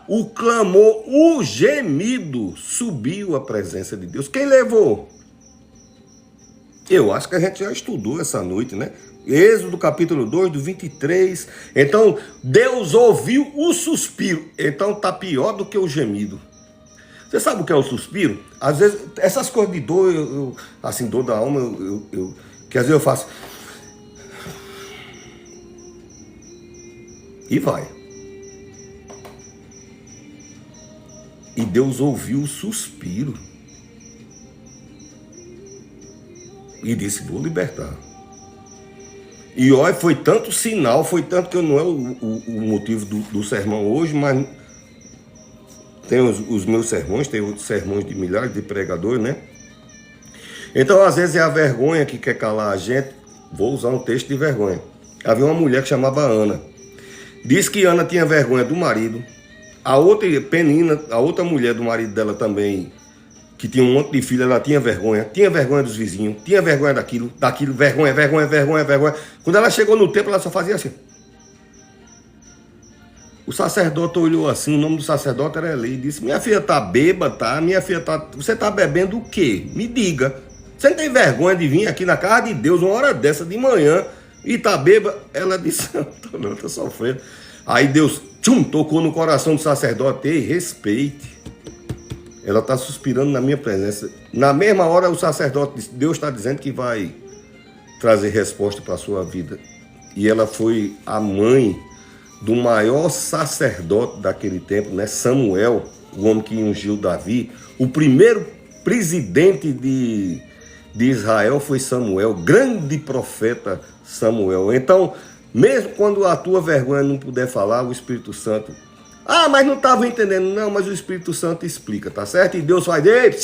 o clamor, o gemido subiu à presença de Deus. Quem levou? Eu acho que a gente já estudou essa noite, né? Êxodo capítulo 2, do 23. Então, Deus ouviu o suspiro. Então, tá pior do que o gemido. Você sabe o que é o suspiro? Às vezes, essas coisas de dor, assim, dor da alma, que às vezes eu faço. E vai. E Deus ouviu o suspiro. E disse: vou libertar. E olha, foi tanto sinal, foi tanto que não é o motivo do sermão hoje, mas tem os meus sermões, tem outros sermões de milhares de pregadores, né? Então, às vezes é a vergonha que quer calar a gente. Vou usar um texto de vergonha. Havia uma mulher que chamava Ana. Diz que Ana tinha vergonha do marido. A outra Penina, a outra mulher do marido dela também, que tinha um monte de filho, ela tinha vergonha dos vizinhos, tinha vergonha daquilo, vergonha. Quando ela chegou no templo, ela só fazia assim. O sacerdote olhou assim, o nome do sacerdote era Eli, e disse: minha filha tá bêbada, tá? Minha filha tá... Você tá bebendo o quê? Me diga. Você não tem vergonha de vir aqui na casa de Deus uma hora dessa de manhã e tá bêbada? Ela disse: não, tô sofrendo. Aí Deus, tocou no coração do sacerdote: ei, respeite. Ela tá suspirando na minha presença. Na mesma hora o sacerdote disse: Deus está dizendo que vai trazer resposta para a sua vida. E ela foi a mãe do maior sacerdote daquele tempo, né? Samuel, o homem que ungiu Davi. O primeiro presidente de Israel foi Samuel, grande profeta Samuel. Então, mesmo quando a tua vergonha não puder falar, o Espírito Santo... Ah, mas não estava entendendo. Não, mas o Espírito Santo explica, tá certo? E Deus vai dizer: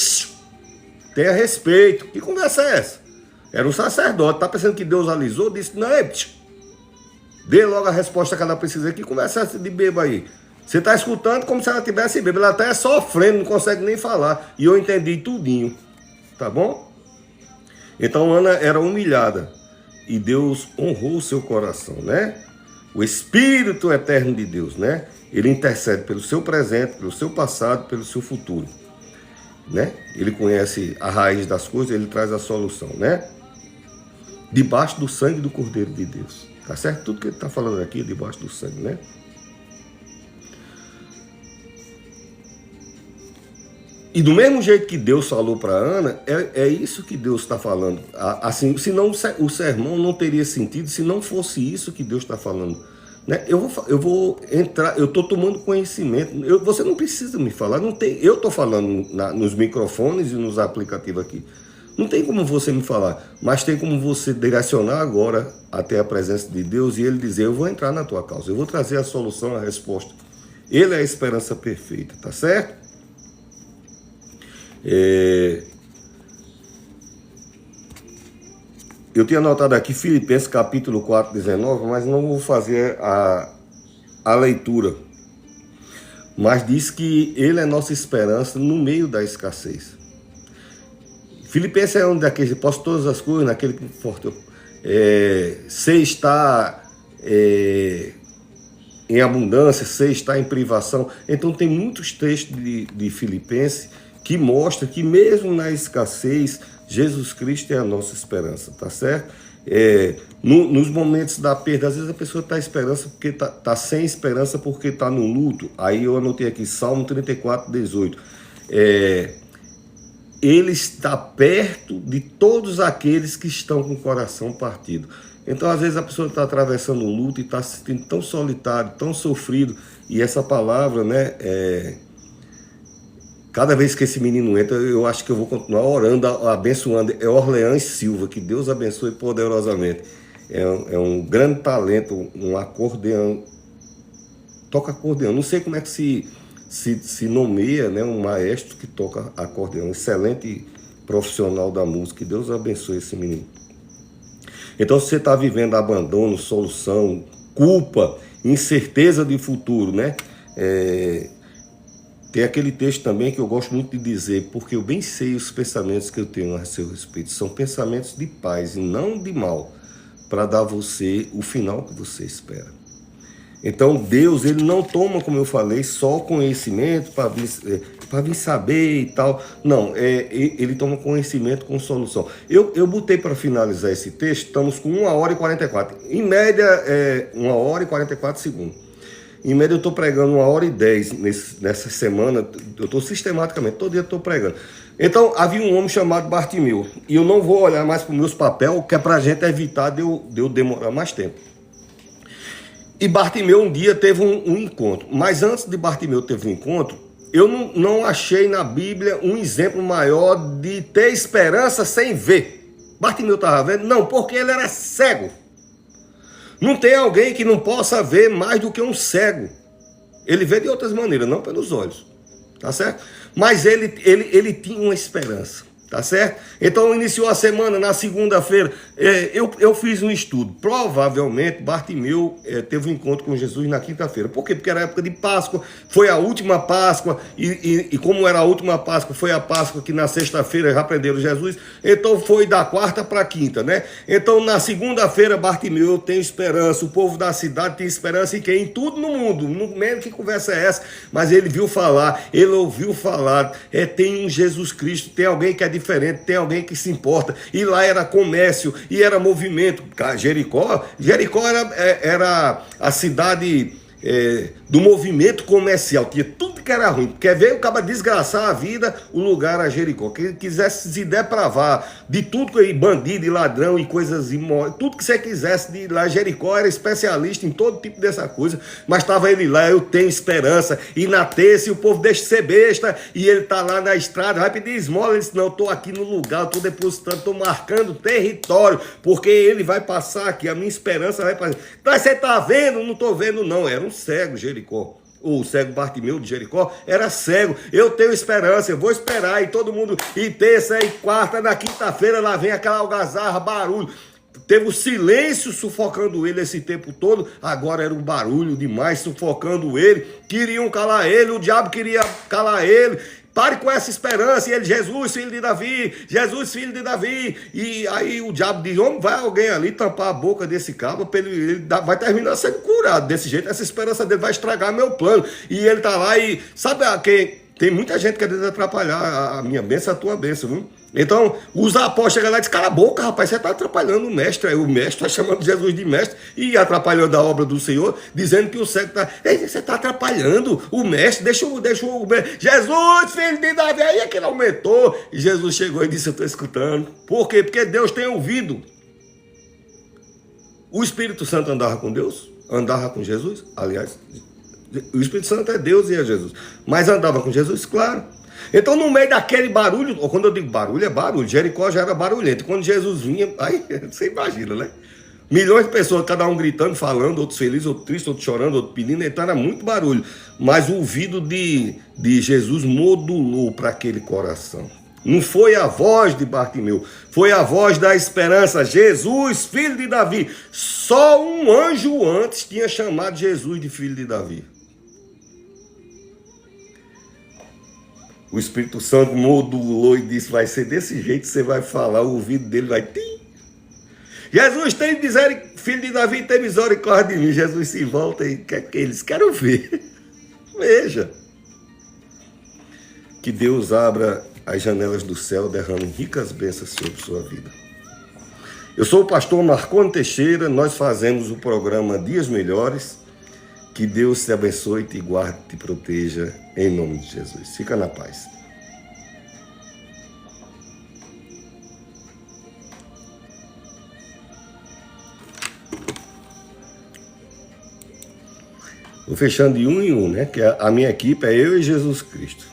tenha respeito. Que conversa é essa? Era um sacerdote, tá pensando que Deus alisou? Disse: não, dê logo a resposta que ela precisa. Que conversa é essa de bêbado aí? Você está escutando como se ela tivesse bêbado. Ela até sofrendo, não consegue nem falar. E eu entendi tudinho, tá bom? Então Ana era humilhada e Deus honrou o seu coração, né? O Espírito eterno de Deus, né? Ele intercede pelo seu presente, pelo seu passado, pelo seu futuro, né? Ele conhece a raiz das coisas, ele traz a solução, né? Debaixo do sangue do Cordeiro de Deus, tá certo? Tudo que ele está falando aqui é debaixo do sangue, né? E do mesmo jeito que Deus falou para Ana, é isso que Deus está falando. Assim, senão o sermão não teria sentido se não fosse isso que Deus está falando. Né? Eu vou entrar, eu estou tomando conhecimento. Você não precisa me falar, não tem. Eu estou falando nos microfones e nos aplicativos aqui. Não tem como você me falar, mas tem como você direcionar agora até a presença de Deus e Ele dizer: eu vou entrar na tua causa, eu vou trazer a solução, a resposta. Ele é a esperança perfeita, tá certo? Eu tinha anotado aqui Filipenses capítulo 4, 19, mas não vou fazer a leitura. Mas diz que Ele é nossa esperança no meio da escassez. Filipenses é um daqueles: posso todas as coisas naquele que me forte. Você está em abundância, você está em privação. Então tem muitos textos de Filipenses que mostram que mesmo na escassez, Jesus Cristo é a nossa esperança, tá certo? Nos momentos da perda, às vezes a pessoa está tá sem esperança porque está no luto. Aí eu anotei aqui Salmo 34, 18. Ele está perto de todos aqueles que estão com o coração partido. Então, às vezes, a pessoa está atravessando um luto e está se sentindo tão solitário, tão sofrido. E essa palavra, né, cada vez que esse menino entra, eu acho que eu vou continuar orando, abençoando. É Orleans Silva, que Deus abençoe poderosamente. É um grande talento, um acordeão. Toca acordeão. Não sei como é que se nomeia, né, um maestro que toca acordeão. Excelente profissional da música. Que Deus abençoe esse menino. Então, se você está vivendo abandono, solução, culpa, incerteza de futuro, né? Tem aquele texto também que eu gosto muito de dizer: porque eu bem sei os pensamentos que eu tenho a seu respeito. São pensamentos de paz e não de mal, para dar a você o final que você espera. Então Deus, Ele não toma, como eu falei, só conhecimento para vir saber e tal. Não, Ele toma conhecimento com solução. Eu botei para finalizar esse texto, estamos com 1h44. Em média, 1h44 segundos. Em média eu estou pregando 1h10 nessa semana. Eu estou sistematicamente, todo dia estou pregando. Então havia um homem chamado Bartimeu. E eu não vou olhar mais para os meus papéis, que é para a gente evitar de eu demorar mais tempo. E Bartimeu um dia teve um encontro. Mas antes de Bartimeu ter um encontro, eu não achei na Bíblia um exemplo maior de ter esperança sem ver. Bartimeu estava vendo? Não, porque ele era cego. Não tem alguém que não possa ver mais do que um cego. Ele vê de outras maneiras, não pelos olhos. Tá certo? Mas ele tinha uma esperança. Tá certo? Então iniciou a semana, na segunda-feira, eu fiz um estudo. Provavelmente Bartimeu teve um encontro com Jesus na quinta-feira. Por quê? Porque era época de Páscoa, foi a última Páscoa, e como era a última Páscoa, foi a Páscoa que na sexta-feira já prenderam Jesus, então foi da quarta para a quinta, né? Então na segunda-feira Bartimeu tem esperança, o povo da cidade tem esperança em quem? Em tudo no mundo, no meio que conversa é essa, mas ele viu falar, ele ouviu falar, tem um Jesus Cristo, tem alguém que é diferente, tem alguém que se importa, e lá era comércio, e era movimento. Jericó era a cidade do movimento comercial, tinha tudo que era ruim, porque veio acaba desgraçar a vida, o lugar era Jericó, que quisesse se depravar de tudo, e bandido, e ladrão, e coisas imóveis, tudo que você quisesse de lá, Jericó era especialista em todo tipo dessa coisa, mas estava ele lá, eu tenho esperança, e na terça, e o povo deixa de ser besta, e ele tá lá na estrada, vai pedir esmola, ele disse, não, eu tô aqui no lugar, eu tô depositando, tô marcando território, porque ele vai passar aqui, a minha esperança vai passar. Mas você tá vendo? Não tô vendo não, era um cego Jericó. O cego Bartimeu de Jericó era cego. Eu tenho esperança, eu vou esperar. E todo mundo, e terça e quarta, na quinta-feira lá vem aquela algazarra, barulho. Teve o silêncio sufocando ele esse tempo todo. Agora era um barulho demais sufocando ele. Queriam calar ele, o diabo queria calar ele. Pare com essa esperança. E ele, Jesus, filho de Davi, Jesus, filho de Davi. E aí o diabo diz, homem, vai alguém ali tampar a boca desse cabo, ele vai terminar sendo curado. Desse jeito, essa esperança dele vai estragar meu plano. E ele tá lá e, sabe quem? Tem muita gente querendo atrapalhar a minha bênção, a tua bênção, viu? Então, os apóstolos chegam lá e dizem, cala a boca, rapaz, você está atrapalhando o mestre. Aí o mestre está chamando Jesus de mestre e atrapalhando a obra do Senhor, dizendo que o cego está... Você está atrapalhando o mestre, deixa o mestre. Jesus, filho de Davi, aí é que ele aumentou. E Jesus chegou e disse, eu estou escutando. Por quê? Porque Deus tem ouvido. O Espírito Santo andava com Deus, andava com Jesus, aliás... O Espírito Santo é Deus e é Jesus. Mas andava com Jesus, claro. Então, no meio daquele barulho, ou quando eu digo barulho, é barulho. Jericó já era barulhento. Quando Jesus vinha, aí você imagina, né? Milhões de pessoas, cada um gritando, falando, outros felizes, outros tristes, outros chorando, outros pedindo. Então era muito barulho. Mas o ouvido de Jesus modulou para aquele coração. Não foi a voz de Bartimeu, foi a voz da esperança. Jesus, filho de Davi. Só um anjo antes tinha chamado Jesus de filho de Davi. O Espírito Santo modulou e disse, vai ser desse jeito que você vai falar, o ouvido dele vai... Tim. Jesus, tem misericórdia, filho de Davi, tem misericórdia de mim. Jesus se volta e quer que eles querem ver. Veja. Que Deus abra as janelas do céu, derrame ricas bênçãos sobre sua vida. Eu sou o pastor Marconi Teixeira, nós fazemos o programa Dias Melhores. Que Deus te abençoe, te guarde, te proteja, em nome de Jesus. Fica na paz. Vou fechando de um em um, né? Que a minha equipe é eu e Jesus Cristo.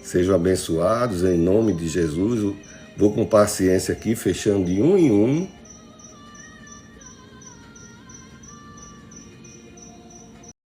Sejam abençoados em nome de Jesus. Vou com paciência aqui, fechando de um em um.